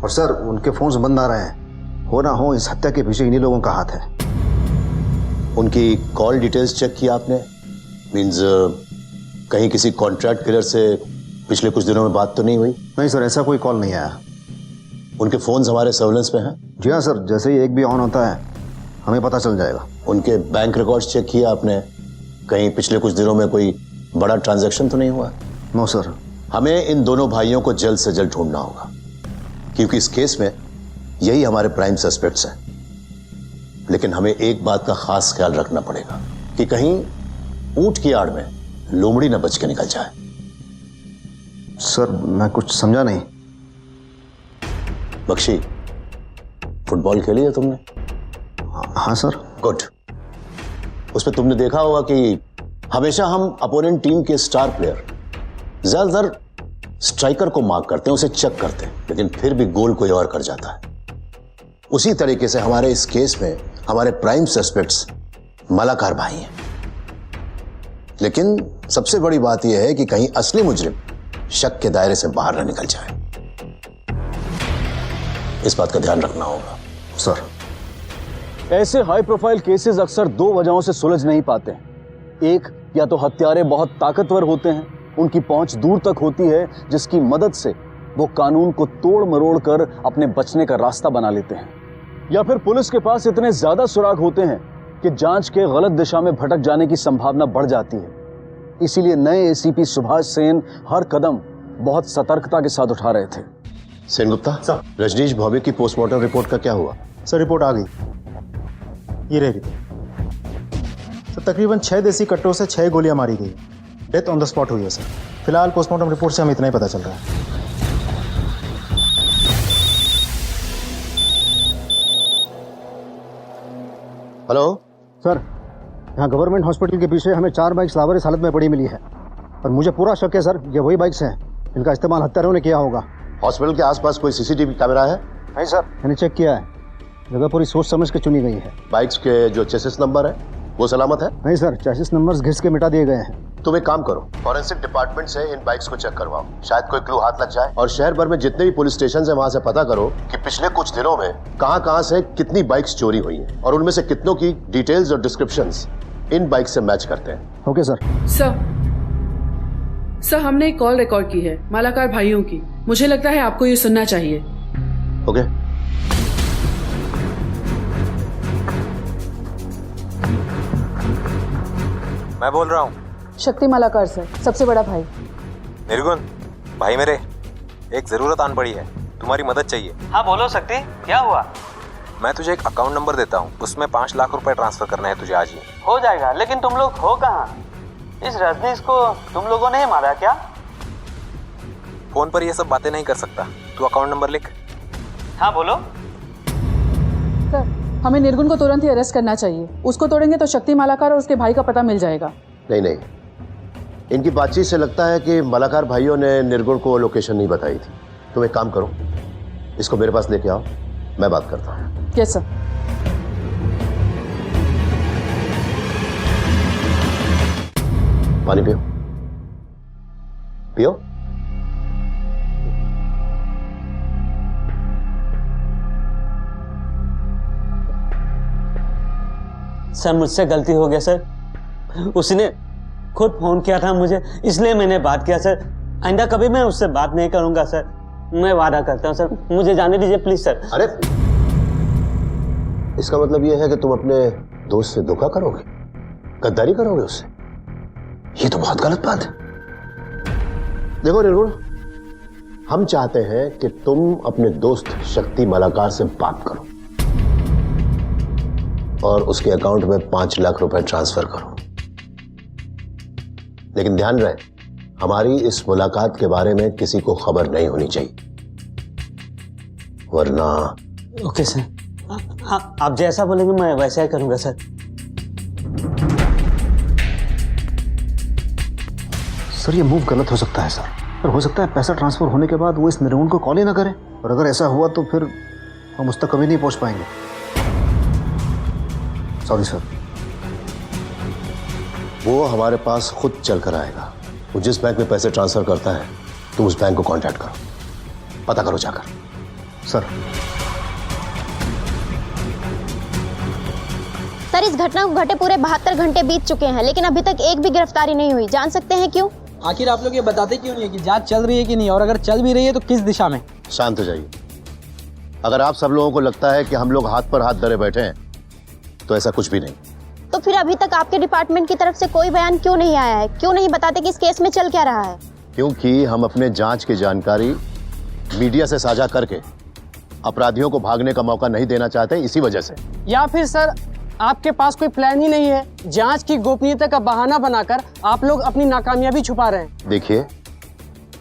[SPEAKER 22] और सर, उनके फोन्स बंद आ रहे हैं। हो ना हो इस हत्या के पीछे इन्हीं लोगों का हाथ है। उनकी कॉल डिटेल्स चेक किया आपने? मींस कहीं किसी कॉन्ट्रैक्ट किलर से पिछले कुछ दिनों में बात तो नहीं हुई? नहीं सर, ऐसा कोई कॉल नहीं आया। उनके फोन्स हमारे सर्विलेंस पे हैं? जी हाँ सर, जैसे ही एक भी ऑन होता है हमें पता चल जाएगा। उनके बैंक रिकॉर्ड्स चेक किया आपने? कहीं पिछले कुछ दिनों में कोई बड़ा ट्रांजैक्शन तो नहीं हुआ? No sir. हमें इन दोनों भाइयों को जल्द से जल्द ढूंढना होगा, क्योंकि इस केस में यही हमारे प्राइम सस्पेक्ट्स हैं। लेकिन हमें एक बात का खास ख्याल रखना पड़ेगा कि कहीं ऊंट की आड़ में लोमड़ी न बच के निकल जाए। सर, मैं कुछ समझा नहीं। बख्शी, फुटबॉल खेली है तुमने? हाँ सर। गुड। उसमें तुमने देखा होगा कि हमेशा हम अपोनेंट टीम के स्टार प्लेयर ज्यादातर स्ट्राइकर को मार्क करते हैं, उसे चेक करते हैं, लेकिन फिर भी गोल कोई और कर जाता है। उसी तरीके से हमारे इस केस में हमारे प्राइम सस्पेक्ट्स मलाकार भाई हैं। लेकिन सबसे बड़ी बात यह है कि कहीं असली मुजरिम शक के दायरे से बाहर न निकल जाए। इस बात का ध्यान रखना होगा सर।
[SPEAKER 4] ऐसे हाई प्रोफाइल केसेस अक्सर 2 वजहों से सुलझ नहीं पाते हैं। एक, या तो हत्यारे बहुत ताकतवर होते हैं, उनकी पहुंच दूर तक होती है, जिसकी मदद से वो कानून को तोड़ मरोड़ कर अपने बचने का रास्ता बना लेते हैं, या फिर पुलिस के पास इतने ज्यादा सुराग होते हैं कि जांच के गलत दिशा में भटक जाने की संभावना बढ़ जाती है। इसीलिए नए एसीपी सुभाष सेन हर कदम बहुत सतर्कता के साथ उठा रहे थे।
[SPEAKER 22] सेन गुप्ता सर, रजनीश भौमिक की पोस्टमार्टम रिपोर्ट का क्या हुआ?
[SPEAKER 23] सर, रिपोर्ट आ गई, ये रही रिपोर्ट। सर, तकरीबन 6 देसी कट्टों से 6 गोलियां मारी गई। डेथ ऑन द स्पॉट हुई है सर। फिलहाल पोस्टमार्टम रिपोर्ट से हमें इतना ही पता चल रहा है।
[SPEAKER 22] हेलो
[SPEAKER 23] सर, यहाँ गवर्नमेंट हॉस्पिटल के पीछे हमें 4 बाइक्स लावारिस हालत में पड़ी मिली है, और मुझे पूरा शक है सर, ये वही बाइक्स हैं इनका इस्तेमाल हत्यारों ने किया होगा।
[SPEAKER 22] हॉस्पिटल के आसपास कोई सीसीटीवी कैमरा है?
[SPEAKER 23] नहीं सर, मैंने चेक किया है, जगह पूरी सोच समझ के चुनी गई है।
[SPEAKER 22] बाइक्स के जो चेसिस नंबर है वो सलामत है?
[SPEAKER 23] नहीं सर, चेसिस नंबर्स घिस के मिटा दिए गए हैं।
[SPEAKER 22] तुम एक काम करो, फॉरेंसिक डिपार्टमेंट से इन बाइक्स को चेक करवाओ, शायद कोई क्लू हाथ लग जाए। और शहर भर में जितने भी पुलिस स्टेशन है वहां से पता करो कि पिछले कुछ दिनों में कहां से कितनी बाइक्स चोरी हुई हैं, और उनमें से कितनों की डिटेल्स और डिस्क्रिप्शंस इन बाइक से मैच करते हैं।
[SPEAKER 23] Okay sir.
[SPEAKER 8] सर, हमने एक कॉल रिकॉर्ड की है मलाकार भाइयों की, मुझे लगता है आपको ये सुनना चाहिए।
[SPEAKER 22] ओके।
[SPEAKER 9] मैं बोल रहा हूँ।
[SPEAKER 11] शक्ति मालाकार सर, सबसे बड़ा भाई।
[SPEAKER 9] निर्गुण भाई मेरे, एक जरूरत आन पड़ी है, तुम्हारी मदद चाहिए।
[SPEAKER 12] हाँ बोलो शक्ति, क्या हुआ?
[SPEAKER 9] मैं तुझे एक अकाउंट नंबर देता हूँ, उसमें 5 लाख रुपए ट्रांसफर करना है तुझे आज ही।
[SPEAKER 12] हो जाएगा, लेकिन तुम लोग हो कहाँ? इस रजनीश को तुम लोगों ने मारा क्या?
[SPEAKER 9] फोन पर ये सब बातें नहीं कर सकता, तू अकाउंट नंबर लिख।
[SPEAKER 12] हाँ बोलो।
[SPEAKER 11] सर, हमें निर्गुण को तुरंत ही अरेस्ट करना चाहिए। उसको तोड़ेंगे तो शक्ति मालाकार और उसके भाई का पता मिल जाएगा।
[SPEAKER 22] नहीं नहीं, इनकी बातचीत से लगता है कि मालाकार भाइयों ने निर्गुण को लोकेशन नहीं बताई थी। तुम एक काम करो, इसको मेरे पास लेके आओ, मैं बात करता हूँ।
[SPEAKER 11] Yes sir.
[SPEAKER 22] पानी पियो, पियो।
[SPEAKER 12] सर मुझसे गलती हो गया सर, उसने खुद फोन किया था मुझे, इसलिए मैंने बात किया सर। आइंदा कभी मैं उससे बात नहीं करूंगा सर, मैं वादा करता हूँ सर। मुझे जाने दीजिए प्लीज सर।
[SPEAKER 22] अरे इसका मतलब ये है कि तुम अपने दोस्त से धोखा करोगे, गद्दारी करोगे उससे? ये तो बहुत गलत बात है। देखो निर्गुण, हम चाहते हैं कि तुम अपने दोस्त शक्ति मालाकार से बात करो और उसके अकाउंट में 5 लाख रुपए ट्रांसफर करो। लेकिन ध्यान रहे, हमारी इस मुलाकात के बारे में किसी को खबर नहीं होनी चाहिए, वरना।
[SPEAKER 12] ओके सर, आप जैसा बोलेंगे मैं वैसा ही करूंगा सर।
[SPEAKER 22] सर ये मूव गलत हो सकता है सर, पर हो सकता है पैसा ट्रांसफर होने के बाद वो इस निर्गुण को कॉल ही ना करे, और अगर ऐसा हुआ तो फिर हम उस तक कभी नहीं पहुंच पाएंगे। Sorry sir. वो हमारे पास खुद चल कर आएगा। वो जिस बैंक में पैसे ट्रांसफर करता है, तुम उस बैंक को कांटेक्ट करो, पता करो जाकर। सर
[SPEAKER 19] सर, इस घटना को घटे पूरे 72 घंटे बीत चुके हैं, लेकिन अभी तक एक भी गिरफ्तारी नहीं हुई। जान सकते हैं क्यों?
[SPEAKER 21] आखिर आप लोग ये बताते क्यों नहीं है कि जांच चल रही है कि नहीं, और अगर चल भी रही है तो किस दिशा में?
[SPEAKER 22] शांत हो जाइए। अगर आप सब लोगों को लगता है कि हम लोग हाथ पर हाथ धरे बैठे हैं, तो ऐसा कुछ भी नहीं।
[SPEAKER 19] तो फिर अभी तक आपके डिपार्टमेंट की तरफ से कोई बयान क्यों नहीं आया है? क्यों नहीं बताते कि इस केस में चल क्या रहा है?
[SPEAKER 22] क्योंकि हम अपने जांच की जानकारी मीडिया से साझा करके अपराधियों को भागने का मौका नहीं देना चाहते, इसी वजह से।
[SPEAKER 21] या फिर सर आपके पास कोई प्लान ही नहीं है? जांच की गोपनीयता का बहाना बनाकर आप लोग अपनी नाकामयाबी छुपा रहे हैं।
[SPEAKER 22] देखिए,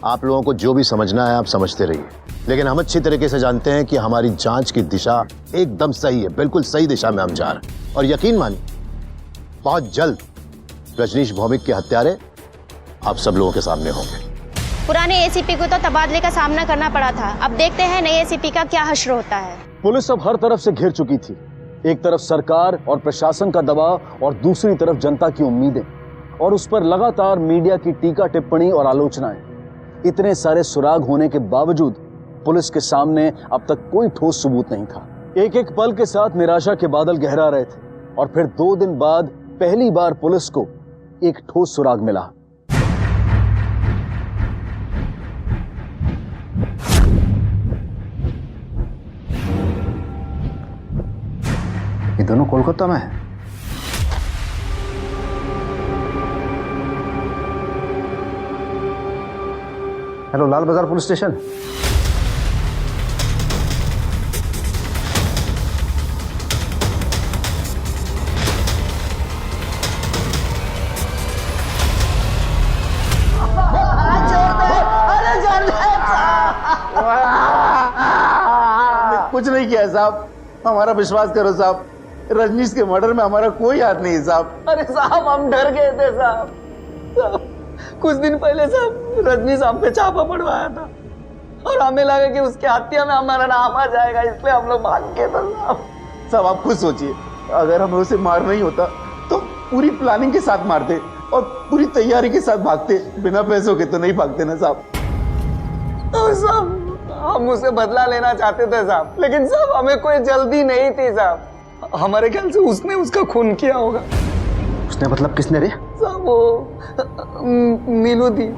[SPEAKER 22] आप लोगों को जो भी समझना है आप समझते रहिए, लेकिन हम अच्छी तरीके से जानते हैं कि हमारी जांच की दिशा एकदम सही है, बिल्कुल सही दिशा में हम जा रहे हैं। और यकीन मानिए, बहुत जल्द रजनीश भौमिक के हत्यारे आप सब लोगों के सामने होंगे।
[SPEAKER 19] पुराने एसीपी को तो तबादले का सामना करना पड़ा था, अब देखते हैं नए एसीपी का क्या हश्र होता है।
[SPEAKER 4] पुलिस अब हर तरफ से घिर चुकी थी। एक तरफ सरकार और प्रशासन का दबाव और दूसरी तरफ जनता की उम्मीदें, और उस पर लगातार मीडिया की टीका टिप्पणी और आलोचनाएं। इतने सारे सुराग होने के बावजूद पुलिस के सामने अब तक कोई ठोस सबूत नहीं था। एक एक पल के साथ निराशा के बादल गहरा रहे थे, और फिर 2 दिन बाद पहली बार पुलिस को एक ठोस सुराग मिला।
[SPEAKER 22] ये दोनों कोलकाता में है। हेलो, लाल बाजार पुलिस स्टेशन।
[SPEAKER 14] कुछ नहीं किया साहब, हमारा विश्वास करो साहब, रजनीश के मर्डर में हमारा कोई हाथ नहीं साहब।
[SPEAKER 21] अरे साहब हम डर गए थे साहब। कुछ दिन पहले साहब रजनीश हम पे छापा पड़वाया था, और हमें लगा कि उसकी हत्या में हमारा नाम आ जाएगा, इसलिए हम लोग भाग गए थे साहब।
[SPEAKER 14] साहब आप खुद सोचिए, अगर हमें उसे मार नहीं होता तो पूरी प्लानिंग के साथ मारते और पूरी तैयारी के साथ भागते। बिना पैसों के तो नहीं भागते ना साहब।
[SPEAKER 21] साहब हम उसे बदला लेना चाहते थे साहब, लेकिन साहब हमें कोई जल्दी नहीं थी साहब। हमारे ख्याल से उसने उसका खून किया होगा।
[SPEAKER 22] उसने मतलब किसने रे?
[SPEAKER 21] साहब वो नीलू थी।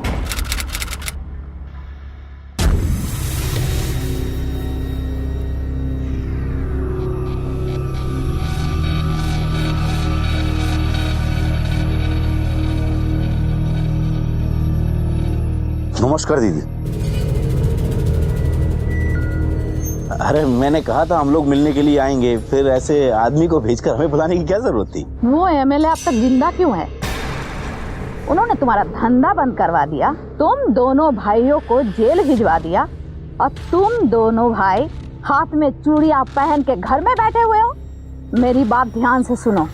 [SPEAKER 16] नमस्कार दीदी। अरे मैंने कहा था हम लोग मिलने के लिए आएंगे, फिर ऐसे आदमी को भेजकर हमें बुलाने की क्या जरूरत थी?
[SPEAKER 5] वो एमएलए अब तक जिंदा क्यों है? उन्होंने तुम्हारा धंधा बंद करवा दिया, तुम दोनों भाइयों को जेल भिजवा दिया और तुम दोनों भाई हाथ में चूड़ियां पहन के घर में बैठे हुए हो। मेरी बात ध्यान से सुनो,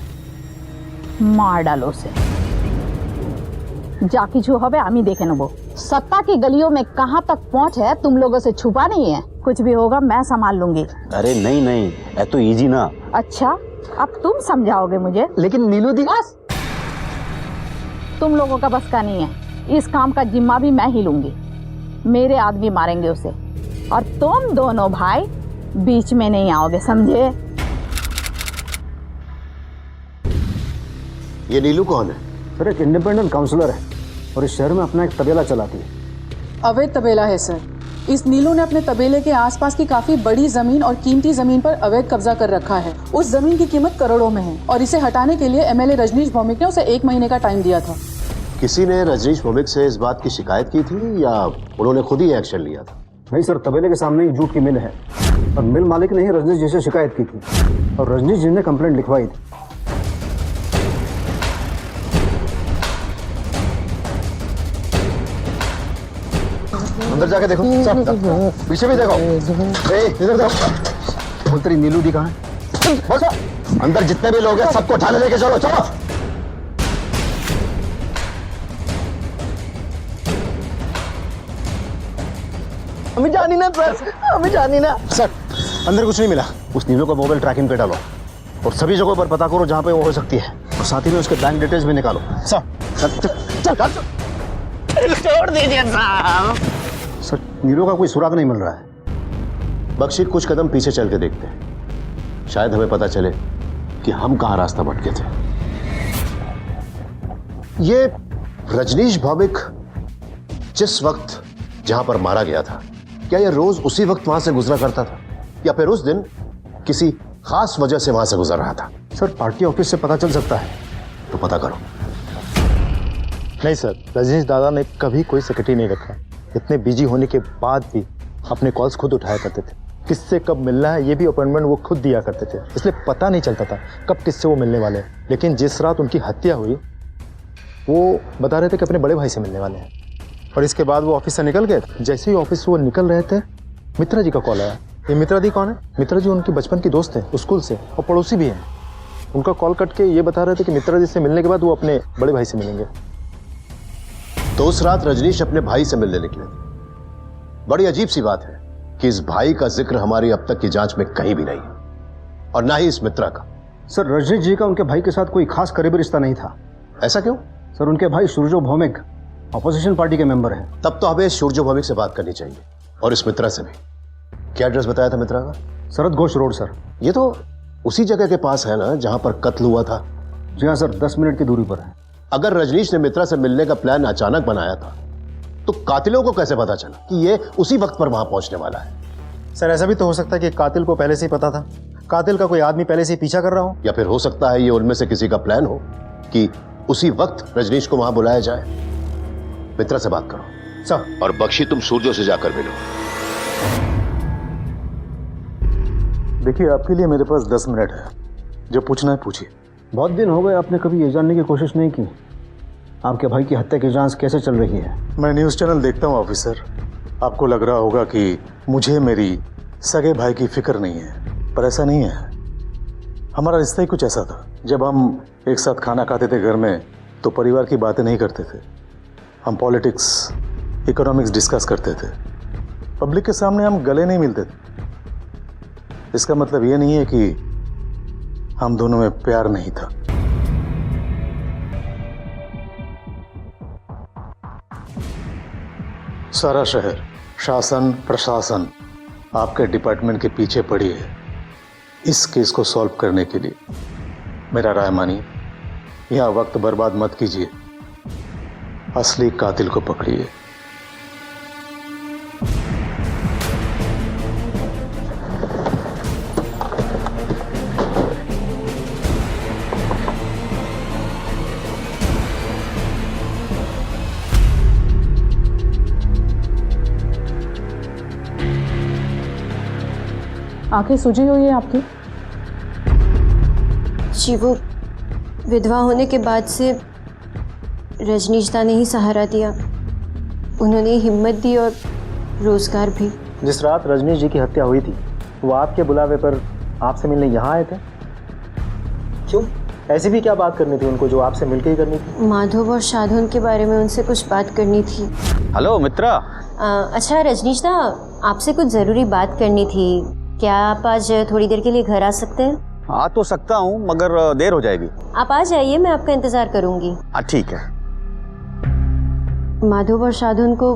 [SPEAKER 5] मार डालो उसे। जा কিছু হবে আমি দেখে নেব। सत्ता की गलियों में कहां तक पहुंच है तुम लोगों से छुपा नहीं है। कुछ भी होगा मैं संभाल लूंगी।
[SPEAKER 16] अरे नहीं नहीं, ये तो इजी ना।
[SPEAKER 5] अच्छा, अब तुम समझाओगे मुझे?
[SPEAKER 16] लेकिन नीलू दी,
[SPEAKER 5] बस तुम लोगों का बस का नहीं है। इस काम का जिम्मा भी मैं ही लूंगी। मेरे आदमी मारेंगे उसे और तुम दोनों भाई बीच में नहीं आओगे, समझे?
[SPEAKER 22] ये नीलू कौन है?
[SPEAKER 23] सर एक इंडिपेंडेंट काउंसलर है और इस शहर में अपना एक तबेला चलाती है।
[SPEAKER 11] अवैध तबेला है सर। इस नीलू ने अपने तबेले के आसपास की काफी बड़ी जमीन और कीमती जमीन पर अवैध कब्जा कर रखा है। उस जमीन की कीमत करोड़ों में है और इसे हटाने के लिए एमएलए रजनीश भौमिक ने उसे 1 महीने का टाइम दिया था।
[SPEAKER 22] किसी ने रजनीश भौमिक से इस बात की शिकायत की थी या उन्होंने खुद ही एक्शन लिया था?
[SPEAKER 23] नहीं सर, तबेले के सामने ही जूट की मिल है और मिल मालिक ने ही रजनीश जी से शिकायत की थी और रजनीश जी ने कंप्लेंट लिखवाई थी।
[SPEAKER 22] अंदर जाके देखो, पीछे भी देखो। इधर देखो। बोल तेरी नीलू दी कहाँ है? बस अंदर जितने भी लोग हैं सबको उठाने लेके चलो, चलो।
[SPEAKER 23] हमें जानी ना सर, हमें जानी ना।
[SPEAKER 22] सर अंदर कुछ नहीं मिला। उस नीलू का मोबाइल ट्रैकिंग पे डालो और सभी जगहों पर पता करो जहां पे वो हो सकती है और साथ ही में उसके बैंक डिटेल्स भी निकालो। चल
[SPEAKER 23] छोड़ दीजिए साहब।
[SPEAKER 22] सर नीलू का कोई सुराग नहीं मिल रहा है। बख्शी कुछ कदम पीछे चल के देखते हैं, शायद हमें पता चले कि हम कहां रास्ता भटके थे। ये रजनीश भौमिक जिस वक्त जहां पर मारा गया था, क्या यह रोज उसी वक्त वहां से गुजरा करता था या फिर उस दिन किसी खास वजह से वहां से गुजर रहा था?
[SPEAKER 23] सर पार्टी ऑफिस से पता चल सकता है,
[SPEAKER 22] तो पता करो।
[SPEAKER 23] नहीं सर, रजनीश दादा ने कभी कोई सेक्रेटरी नहीं रखा। इतने बिजी होने के बाद भी अपने कॉल्स खुद उठाया करते थे। किससे कब मिलना है ये भी अपॉइंटमेंट वो खुद दिया करते थे, इसलिए पता नहीं चलता था कब किससे वो मिलने वाले हैं। लेकिन जिस रात उनकी हत्या हुई वो बता रहे थे कि अपने बड़े भाई से मिलने वाले हैं और इसके बाद वो ऑफिस से निकल गए। जैसे ही ऑफिस से वो निकल रहे थे मित्रा जी का कॉल आया। ये मित्रा दी कौन है? मित्रा जी उनके बचपन की दोस्त हैं, स्कूल से, और पड़ोसी भी हैं। उनका कॉल कट के ये बता रहे थे कि मित्रा जी से मिलने के बाद वो अपने बड़े भाई से मिलेंगे।
[SPEAKER 22] तो उस रात रजनीश अपने भाई से मिलने निकले थे। बड़ी अजीब सी बात है कि इस भाई का जिक्र हमारी अब तक की जांच में कहीं भी नहीं है और ना ही इस मित्रा का।
[SPEAKER 23] सर रजनीश जी का उनके भाई के साथ कोई खास करीबी रिश्ता नहीं था।
[SPEAKER 22] ऐसा क्यों?
[SPEAKER 23] सर उनके भाई सूरजो भौमिक ऑपोजिशन पार्टी के मेंबर हैं।
[SPEAKER 22] तब तो हमें सूरजो भौमिक से बात करनी चाहिए और इस मित्रा से भी। क्या एड्रेस बताया था मित्रा का?
[SPEAKER 23] शरद घोष रोड सर।
[SPEAKER 22] ये तो उसी जगह के पास है ना जहां पर कत्ल हुआ था?
[SPEAKER 23] जी हाँ सर, 10 मिनट की दूरी पर है।
[SPEAKER 22] अगर रजनीश ने मित्रा से मिलने का प्लान अचानक बनाया था तो कातिलों को कैसे पता चला कि ये उसी वक्त पर वहां पहुंचने वाला है?
[SPEAKER 23] सर ऐसा भी तो हो सकता है कि कातिल को पहले से ही पता था, कातिल का कोई आदमी पहले से ही पीछा कर रहा हो।
[SPEAKER 22] या फिर हो सकता है ये उनमें से किसी का प्लान हो कि उसी वक्त रजनीश को वहां बुलाया जाए। मित्रा से बात करो
[SPEAKER 23] सर।
[SPEAKER 22] और बख्शी तुम सूरजो से जाकर मिलो।
[SPEAKER 23] देखिए आपके लिए मेरे पास 10 मिनट है, जो पूछना है पूछिए। बहुत दिन हो गए आपने कभी ये जानने की कोशिश नहीं की आपके भाई की हत्या की जांच कैसे चल रही है? मैं न्यूज़ चैनल देखता हूँ ऑफिसर। आपको लग रहा होगा कि मुझे मेरी सगे भाई की फिक्र नहीं है, पर ऐसा नहीं है। हमारा रिश्ता ही कुछ ऐसा था। जब हम एक साथ खाना खाते थे घर में तो परिवार की बातें नहीं करते थे, हम पॉलिटिक्स इकोनॉमिक्स डिस्कस करते थे। पब्लिक के सामने हम गले नहीं मिलते थे। इसका मतलब ये नहीं है कि हम दोनों में प्यार नहीं था। सारा शहर, शासन, प्रशासन आपके डिपार्टमेंट के पीछे पड़ी है इस केस को सॉल्व करने के लिए। मेरा राय मानिए, यहाँ वक्त बर्बाद मत कीजिए, असली कातिल को पकड़िए।
[SPEAKER 11] आंखें सूजी हुई है आपकी?
[SPEAKER 1] जी वो विधवा होने के बाद से रजनीश दा ने ही सहारा दिया। उन्होंने हिम्मत दी और रोजगार भी।
[SPEAKER 23] जिस रात रजनीश जी की हत्या हुई थी वो आपके बुलावे पर आपसे मिलने यहाँ आए थे? क्यों? ऐसी भी क्या बात करनी थी उनको जो आपसे मिलकर ही करनी थी?
[SPEAKER 1] माधव और शाधुन के बारे में उनसे कुछ बात करनी थी।
[SPEAKER 16] हेलो मित्रा।
[SPEAKER 1] अच्छा रजनीश दा, आपसे कुछ ज़रूरी बात करनी थी। क्या आप आज थोड़ी देर के लिए घर आ सकते हैं?
[SPEAKER 16] आ तो सकता हूँ मगर देर हो जाएगी।
[SPEAKER 1] आप आ जाइए, मैं आपका इंतज़ार करूँगी।
[SPEAKER 16] ठीक है।
[SPEAKER 1] माधव और शाधुन को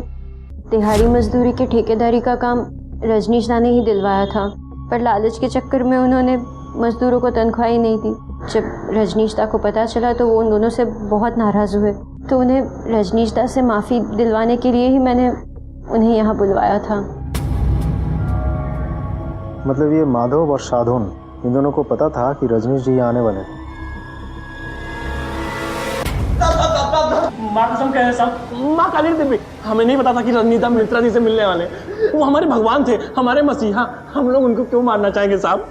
[SPEAKER 1] दिहाड़ी मजदूरी के ठेकेदारी का काम रजनीश दा ने ही दिलवाया था, पर लालच के चक्कर में उन्होंने मजदूरों को तनख्वाह ही नहीं दी। जब रजनीश दा को पता चला तो वो उन दोनों से बहुत नाराज़ हुए, तो उन्हें रजनीश दा से माफ़ी दिलवाने के लिए ही मैंने उन्हें यहाँ बुलवाया था।
[SPEAKER 23] मतलब ये माधव और शाधुन इन दोनों को पता था कि रजनीश जी आने वाले हैं?
[SPEAKER 7] माँ कसम कहे साहब, माँ काली देवी, हमें नहीं पता था कि रजनीता मित्रा जी से मिलने वाले। वो हमारे भगवान थे, हमारे मसीहा। हम लोग उनको क्यों मारना चाहेंगे साहब?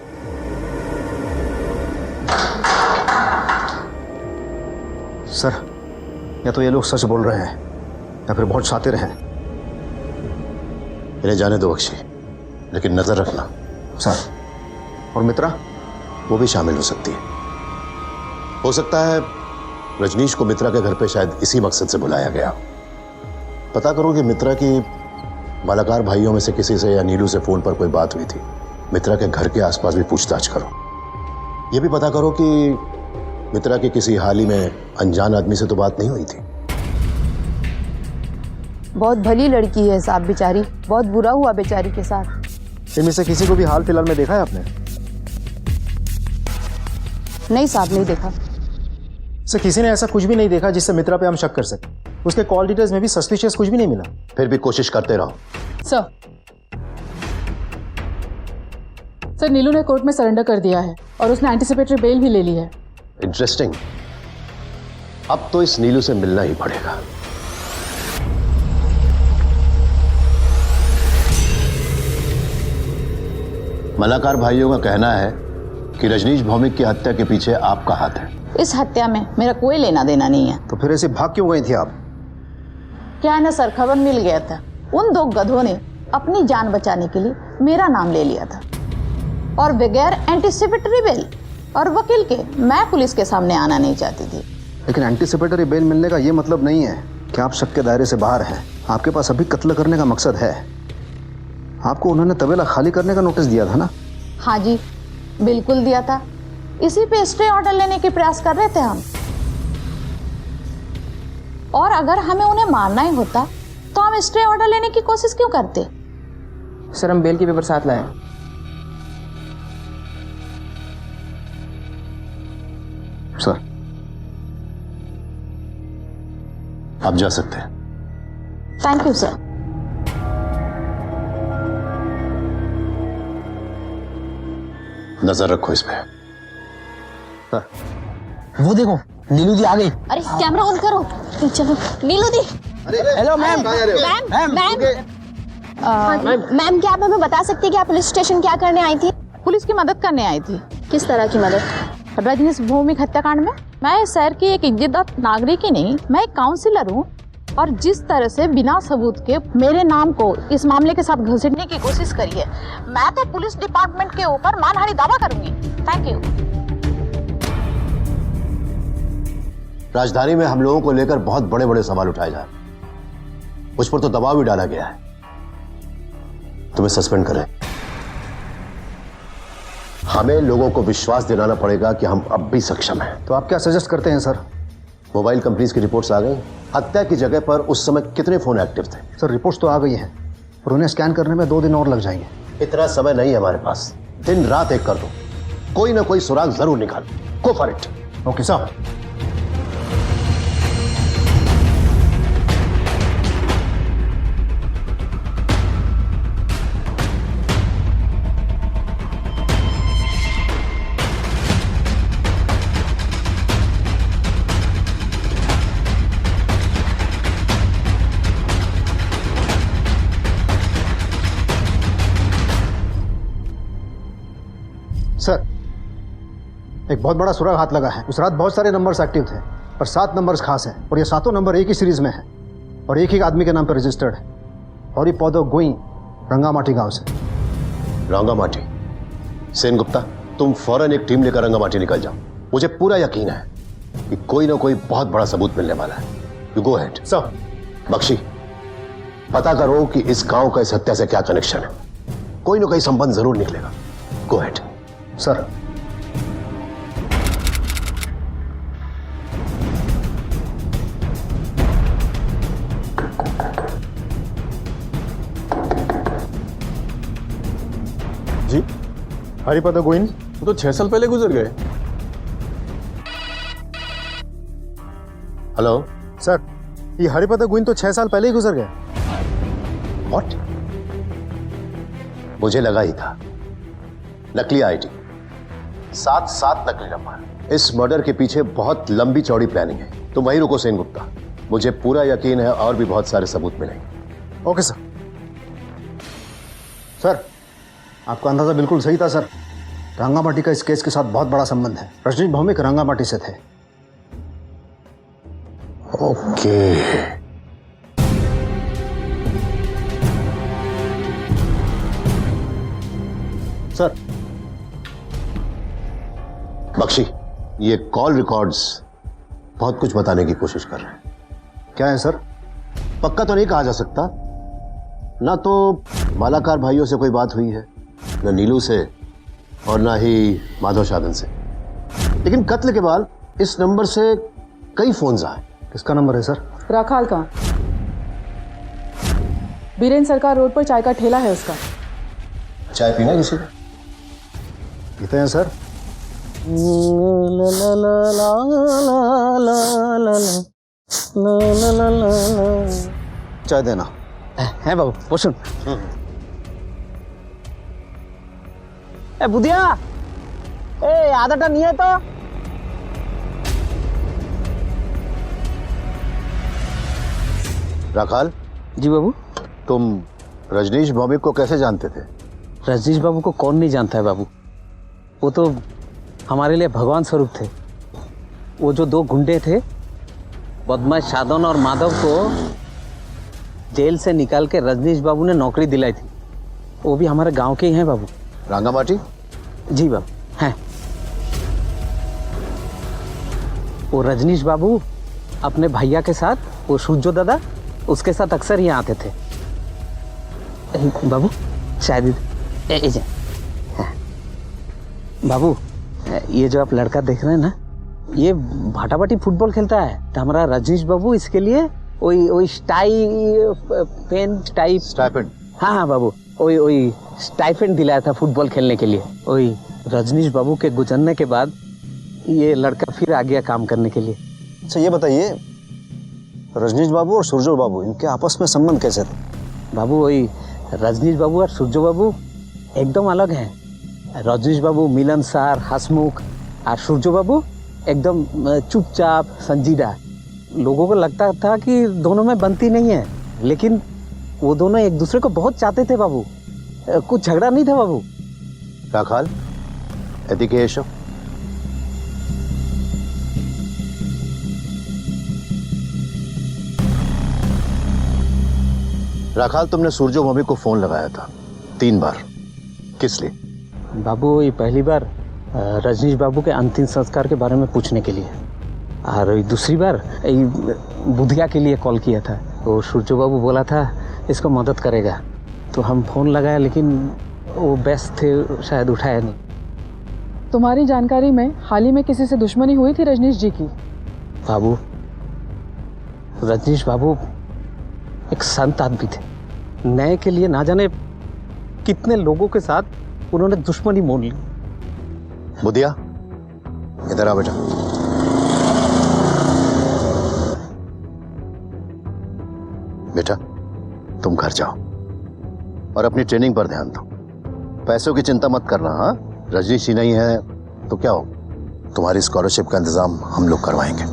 [SPEAKER 22] सर, या तो ये लोग सच बोल रहे हैं या फिर बहुत शातिर हैं। इन्हें जाने दो बख्शी, लेकिन नजर रखना। सर, और मित्रा वो भी शामिल हो सकती है। हो सकता है रजनीश को मित्रा के घर पे शायद इसी मकसद से बुलाया गया। पता करो कि मित्रा की मालाकार भाइयों में से किसी से या नीलू से फोन पर कोई बात हुई थी। मित्रा के घर के आसपास भी पूछताछ करो। यह भी पता करो कि मित्रा की किसी हाल ही में अनजान आदमी से तो बात नहीं हुई थी।
[SPEAKER 5] बहुत भली लड़की है साहब, बेचारी बहुत बुरा हुआ बेचारी के साथ।
[SPEAKER 23] इनमें से किसी को भी हाल फिलहाल में देखा है आपने?
[SPEAKER 5] नहीं साहब, नहीं देखा।
[SPEAKER 23] सर, किसी ने ऐसा कुछ भी नहीं देखा जिससे मित्रा पे हम शक कर सके। उसके कॉल डिटेल्स में भी सस्पिशियस कुछ भी नहीं मिला।
[SPEAKER 22] फिर भी कोशिश करते रहो।
[SPEAKER 11] सर नीलू ने कोर्ट में सरेंडर कर दिया है और उसने एंटीसिपेटरी बेल भी ले ली है।
[SPEAKER 22] इंटरेस्टिंग। अब तो इस नीलू से मिलना ही पड़ेगा। मालाकार भाइयों का कहना है कि रजनीश भौमिक की हत्या के पीछे आपका हाथ है।
[SPEAKER 5] इस हत्या में मेरा कोई लेना देना नहीं है।
[SPEAKER 22] तो फिर ऐसे भाग क्यों गई थी आप?
[SPEAKER 5] क्या है ना सर, खबर मिल गया था। उन दो गधों ने अपनी जान बचाने के लिए मेरा नाम ले लिया था और बगैर एंटीसिपेटरी बेल और वकील के मैं पुलिस के सामने आना नहीं चाहती थी।
[SPEAKER 22] लेकिन एंटीसिपेटरी बेल मिलने का ये मतलब नहीं है कि आप शक के दायरे से बाहर हैं। आपके पास अभी कत्ल करने का मकसद है। आपको उन्होंने तबेला खाली करने का नोटिस दिया था ना?
[SPEAKER 5] हाँ जी, बिल्कुल दिया था। इसी पे स्टे ऑर्डर लेने के प्रयास कर रहे थे हम। और अगर हमें उन्हें मारना ही होता तो हम स्टे ऑर्डर लेने की कोशिश क्यों करते?
[SPEAKER 6] सर, हम बेल के पेपर साथ लाए।
[SPEAKER 22] सर, आप जा सकते हैं।
[SPEAKER 5] Thank you sir.
[SPEAKER 22] नजर रखो इस पे।
[SPEAKER 6] वो देखो, नीलू दी आ गई।
[SPEAKER 19] अरे कैमरा ऑन करो। चलो Neelu di.
[SPEAKER 6] Hello ma'am.
[SPEAKER 19] Ma'am क्या आप हमें बता सकती है कि आप पुलिस स्टेशन क्या करने आई थी?
[SPEAKER 5] पुलिस की मदद करने आई थी।
[SPEAKER 19] किस तरह की मदद?
[SPEAKER 5] रजनीश भौमिक हत्याकांड में। मैं शहर की एक इज्जतदार नागरिक ही नहीं, मैं एक काउंसिलर हूँ और जिस तरह से बिना सबूत के मेरे नाम को इस मामले के साथ घसीटने की कोशिश करी है, मैं तो पुलिस डिपार्टमेंट के ऊपर मानहानि दावा करूंगी। Thank you.
[SPEAKER 22] राजधानी में हम लोगों को लेकर बहुत बड़े बड़े सवाल उठाए जा रहे हैं। मुझ पर तो दबाव भी डाला गया है। तुम्हें सस्पेंड करें। हमें लोगों को विश्वास दिलाना पड़ेगा कि हम अब भी सक्षम हैं। तो आप क्या सजेस्ट करते हैं सर? मोबाइल कंपनीज की रिपोर्ट्स आ गई। हत्या की जगह पर उस समय कितने फोन एक्टिव थे? सर, रिपोर्ट्स तो आ गई हैं और उन्हें स्कैन करने में 2 दिन और लग जाएंगे। इतना समय नहीं है हमारे पास। दिन रात एक कर दो, कोई ना कोई सुराग जरूर निकाल। Go for it. Okay sir. एक बहुत बड़ा सुराग हाथ लगा है। उस रात बहुत सारे नंबर्स एक्टिव थे, पर 7 नंबर्स खास हैं और ये 7 नंबर एक ही सीरीज में है और एक ही आदमी के नाम पर रजिस्टर्ड है। और ये पौधो गोई रंगामाटी गांव से। रंगामाटी? सेन गुप्ता, तुम फौरन एक टीम लेकर रंगामाटी निकल जाओ। मुझे पूरा यकीन है कि कोई ना कोई बहुत बड़ा सबूत मिलने वाला है। You go ahead. Sir. Bakshi, पता करो कि इस गांव का इस हत्या से क्या कनेक्शन है। कोई ना कोई संबंध जरूर निकलेगा। गो अहेड। सर।
[SPEAKER 23] जी, हरिपद गोइन वो तो 6 साल पहले गुजर गए।
[SPEAKER 22] हेलो
[SPEAKER 23] सर, ये हरिपद गोइन तो 6 साल पहले ही गुजर गए।
[SPEAKER 22] व्हाट? मुझे लगा ही था। नकली आईडी, 7 नकली नंबर। इस मर्डर के पीछे बहुत लंबी चौड़ी प्लानिंग है। तुम वहीं रुको सेन गुप्ता, मुझे पूरा यकीन है और भी बहुत सारे सबूत मिलेंगे।
[SPEAKER 23] Okay sir.
[SPEAKER 22] सर, आपका अंदाजा बिल्कुल सही था सर। रंगामाटी का इस केस के साथ बहुत बड़ा संबंध है। रजनीश भौमिक रंगामाटी से थे। ओके। सर। बख्शी, ये कॉल रिकॉर्ड्स बहुत कुछ बताने की कोशिश कर रहे हैं। क्या है सर? पक्का तो नहीं कहा जा सकता। ना तो मालाकार भाइयों से कोई बात हुई है, न नीलू से और ना ही माधव शादन से। लेकिन कत्ल के बाद इस नंबर से कई फोन्स आए। किसका नंबर है सर?
[SPEAKER 11] राखाल का। बीरेन्द्र सरकार रोड पर चाय का ठेला है उसका।
[SPEAKER 22] चाय पीना किसी को? पीते हैं सर। चाय देना
[SPEAKER 2] है बाबू। वो सुन। ए बुधिया, ए आधा टन नहीं है तो।
[SPEAKER 22] राखाल।
[SPEAKER 2] जी बाबू।
[SPEAKER 22] तुम रजनीश भौमिक को कैसे जानते थे?
[SPEAKER 2] रजनीश बाबू को कौन नहीं जानता है बाबू। वो तो हमारे लिए भगवान स्वरूप थे। वो जो 2 गुंडे थे, बदमाश शादन और माधव को जेल से निकाल के रजनीश बाबू ने नौकरी दिलाई थी। वो भी हमारे गांव के ही हैं बाबू।
[SPEAKER 22] रंगामाटी?
[SPEAKER 2] जी बाबू हैं। वो रजनीश बाबू अपने भैया के साथ, वो सूर्यो दादा, उसके साथ अक्सर यहाँ आते थे। बाबू शायद बाबू, ये जो आप लड़का देख रहे हैं ना, ये भाटाभाटी फुटबॉल खेलता है। तो हमारा रजनीश बाबू इसके लिए वही स्टाइपेंड। हाँ बाबू, वही स्टाइपेंड दिलाया था फुटबॉल खेलने के लिए। वही रजनीश बाबू के गुजरने के बाद ये लड़का फिर आ गया काम करने के लिए।
[SPEAKER 22] अच्छा ये बताइए, रजनीश बाबू और सूर्यो बाबू इनके आपस में संबंध कैसे थे?
[SPEAKER 2] बाबू वही रजनीश बाबू और सूर्यो बाबू एकदम अलग हैं। रजनीश बाबू मिलनसार, हंसमुख, और सूर्यो बाबू एकदम चुपचाप, संजीदा। लोगों को लगता था कि दोनों में बनती नहीं है, लेकिन वो दोनों एक दूसरे को बहुत चाहते थे बाबू। कुछ झगड़ा नहीं था बाबू।
[SPEAKER 22] राखाल, यदि के येशो? राखाल, तुमने सूर्यो भौमिक को फोन लगाया था 3 बार, किस लिए?
[SPEAKER 2] बाबू ये पहली बार रजनीश बाबू के अंतिम संस्कार के बारे में पूछने के लिए, और दूसरी बार बुधिया के लिए कॉल किया था। वो सूर्यो बाबू बोला था इसको मदद करेगा, तो हम फोन लगाया, लेकिन वो व्यस्त थे, शायद उठाया नहीं।
[SPEAKER 11] तुम्हारी जानकारी में हाल ही में किसी से दुश्मनी हुई थी रजनीश जी की?
[SPEAKER 2] बाबू, रजनीश बाबू एक संत आदमी थे। न्याय के लिए ना जाने कितने लोगों के साथ उन्होंने दुश्मनी मोल ली।
[SPEAKER 22] बुधिया, इधर आ बेटा। बेटा, तुम घर जाओ और अपनी ट्रेनिंग पर ध्यान दो। पैसों की चिंता मत करना। हाँ, रजनीश ही नहीं है तो क्या हो, तुम्हारी स्कॉलरशिप का इंतजाम हम लोग करवाएंगे।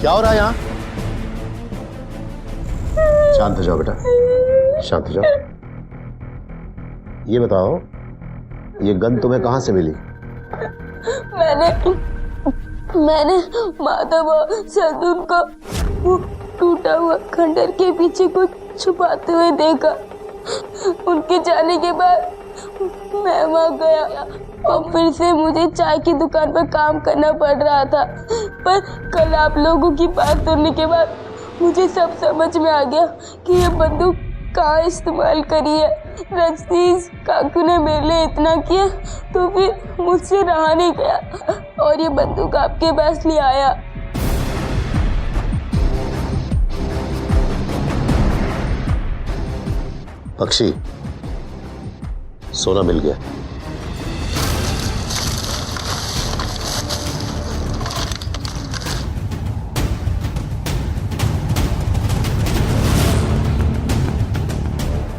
[SPEAKER 22] क्या हो रहा है यहाँ? शांत हो जाओ बेटा, शांत हो जाओ। ये बताओ, ये गन तुम्हें कहां से मिली?
[SPEAKER 13] मैंने माधव और सदुन को वो टूटा हुआ खंडर के पीछे कुछ छुपाते हुए देखा। उनके जाने के बाद मैं वहां गया और फिर से मुझे चाय की दुकान पर काम करना पड़ रहा था। पर कल आप लोगों की बात सुनने के बाद मुझे सब समझ में आ गया कि ये बंदूक कहाँ इस्तेमाल करी है। रजनीश काकू ने मेरे लिए इतना किया तो फिर मुझसे रहा नहीं गया और ये बंदूक आपके पास ले आया।
[SPEAKER 22] पक्षी, सोना मिल गया।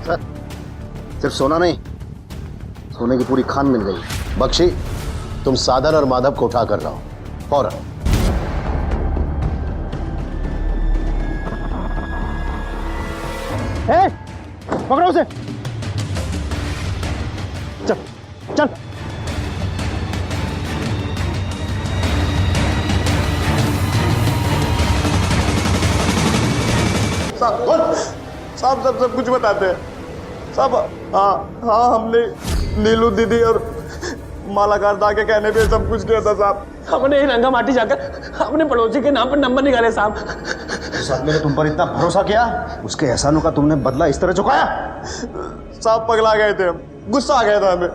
[SPEAKER 22] सर, सिर्फ सोना नहीं, सोने की पूरी खान मिल गई। बख्शी, तुम साधन और माधव को उठा कर लाओ फौरन।
[SPEAKER 7] पकड़ो उसे। चल चल।
[SPEAKER 14] साहब सब कुछ बताते हैं साहब। हाँ हमने नीलू दीदी और मालाकार दा के कहने पे सब कुछ किया था साहब।
[SPEAKER 7] हमने ये रंगा माटी जाकर अपने पड़ोसी के नाम पर नंबर निकाले साहब।
[SPEAKER 22] उस आदमी ने तुम पर इतना भरोसा किया, उसके एहसानों का तुमने बदला इस तरह चुकाया?
[SPEAKER 14] साहब पगला गए थे हम, गुस्सा आ गया था हमें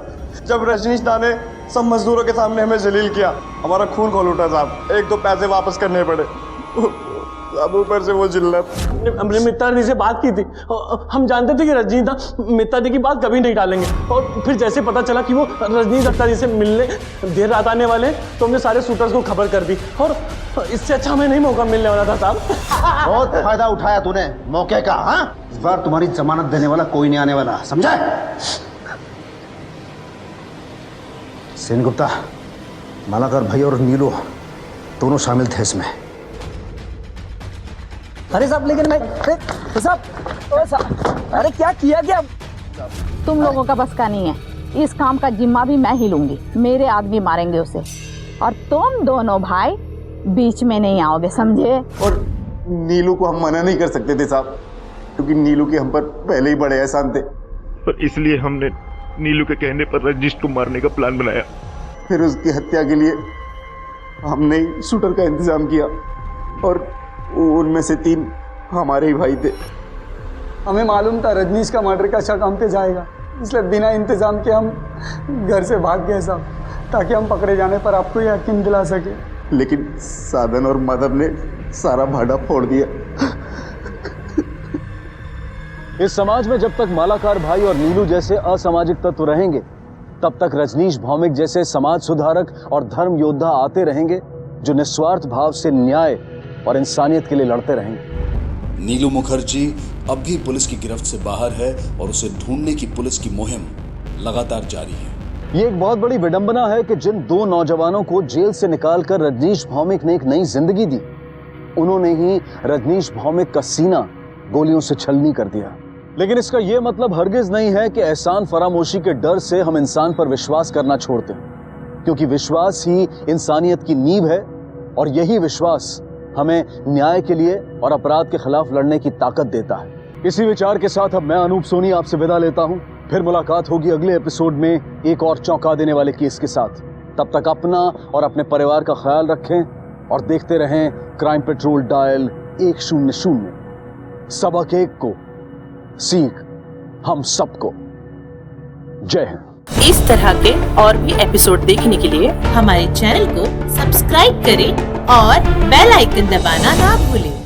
[SPEAKER 14] जब रजनीश दा ने सब मजदूरों के सामने हमें जलील किया। हमारा खून खोल उठा साहब, एक दो पैसे वापस करने पड़े। अब ऊपर से वो जिल्लत।
[SPEAKER 7] हमने मित्ता दी से बात की थी, हम जानते थे कि रजनीश दा मित्ता दी की बात कभी नहीं टालेंगे। और फिर जैसे पता चला कि वो रजनीश दत्ता जी से मिलने देर रात आने वाले, तो हमने सारे शूटर्स को खबर कर दी। और इससे अच्छा हमें नहीं मौका मिलने वाला था साहब।
[SPEAKER 22] बहुत फायदा उठाया तूने मौके का। हाँ, इस बार तुम्हारी जमानत देने वाला कोई नहीं आने वाला, समझा? सेन गुप्ता, मालाकार भाई और नीलू दोनों शामिल थे इसमें।
[SPEAKER 6] अरे साहब, लेकिन मैं साहब, अरे क्या किया क्या?
[SPEAKER 5] तुम लोगों का बस का नहीं है, इस काम का जिम्मा भी मैं ही लूंगी। मेरे आदमी मारेंगे उसे और तुम दोनों भाई बीच में नहीं आओगे, समझे?
[SPEAKER 14] और नीलू को हम मना नहीं कर सकते थे साहब, क्योंकि नीलू के हम पर पहले ही बड़े एहसान थे।
[SPEAKER 15] पर इसलिए हमने नीलू के कहने पर रजनीश को मारने का प्लान बनाया।
[SPEAKER 14] फिर उसकी हत्या के लिए हमने ही शूटर का इंतजाम किया और उनमें से 3 हमारे ही भाई थे।
[SPEAKER 17] हमें मालूम था रजनीश का मर्डर का शक हम पे जाएगा, इसलिए बिना इंतजाम के हम घर से भाग गए साहब, ताकि हम पकड़े जाने पर आपको यकीन दिला सके।
[SPEAKER 14] लेकिन साधन और माधव ने सारा भाड़ा फोड़ दिया।
[SPEAKER 18] इस समाज में जब तक मालाकार भाई और नीलू जैसे असामाजिक तत्व रहेंगे, तब तक रजनीश भौमिक जैसे समाज सुधारक और धर्म योद्धा आते रहेंगे, जो निस्वार्थ भाव से न्याय और इंसानियत के लिए लड़ते रहेंगे।
[SPEAKER 20] नीलू मुखर्जी अब भी पुलिस की गिरफ्त से बाहर है और उसे ढूंढने की पुलिस की मुहिम लगातार जारी है।
[SPEAKER 18] ये एक बहुत बड़ी विडंबना है कि जिन 2 नौजवानों को जेल से निकालकर रजनीश भौमिक ने एक नई जिंदगी दी, उन्होंने ही रजनीश भौमिक का सीना गोलियों से छलनी कर दिया। लेकिन इसका यह मतलब हरगिज नहीं है कि एहसान फरामोशी के डर से हम इंसान पर विश्वास करना छोड़ते हैं, क्योंकि विश्वास ही इंसानियत की नींव है और यही विश्वास हमें न्याय के लिए और अपराध के खिलाफ लड़ने की ताकत देता है। इसी विचार के साथ अब मैं अनूप सोनी आपसे विदा लेता हूं। फिर मुलाकात होगी अगले एपिसोड में एक और चौंका देने वाले केस के साथ। तब तक अपना और अपने परिवार का ख्याल रखें और देखते रहें क्राइम पेट्रोल डायल 100। सबक एक को, सीख हम सबको। जय हिंद।
[SPEAKER 25] इस तरह के और भी एपिसोड देखने के लिए हमारे चैनल को सब्सक्राइब करें और बेल आइकन दबाना ना भूलें।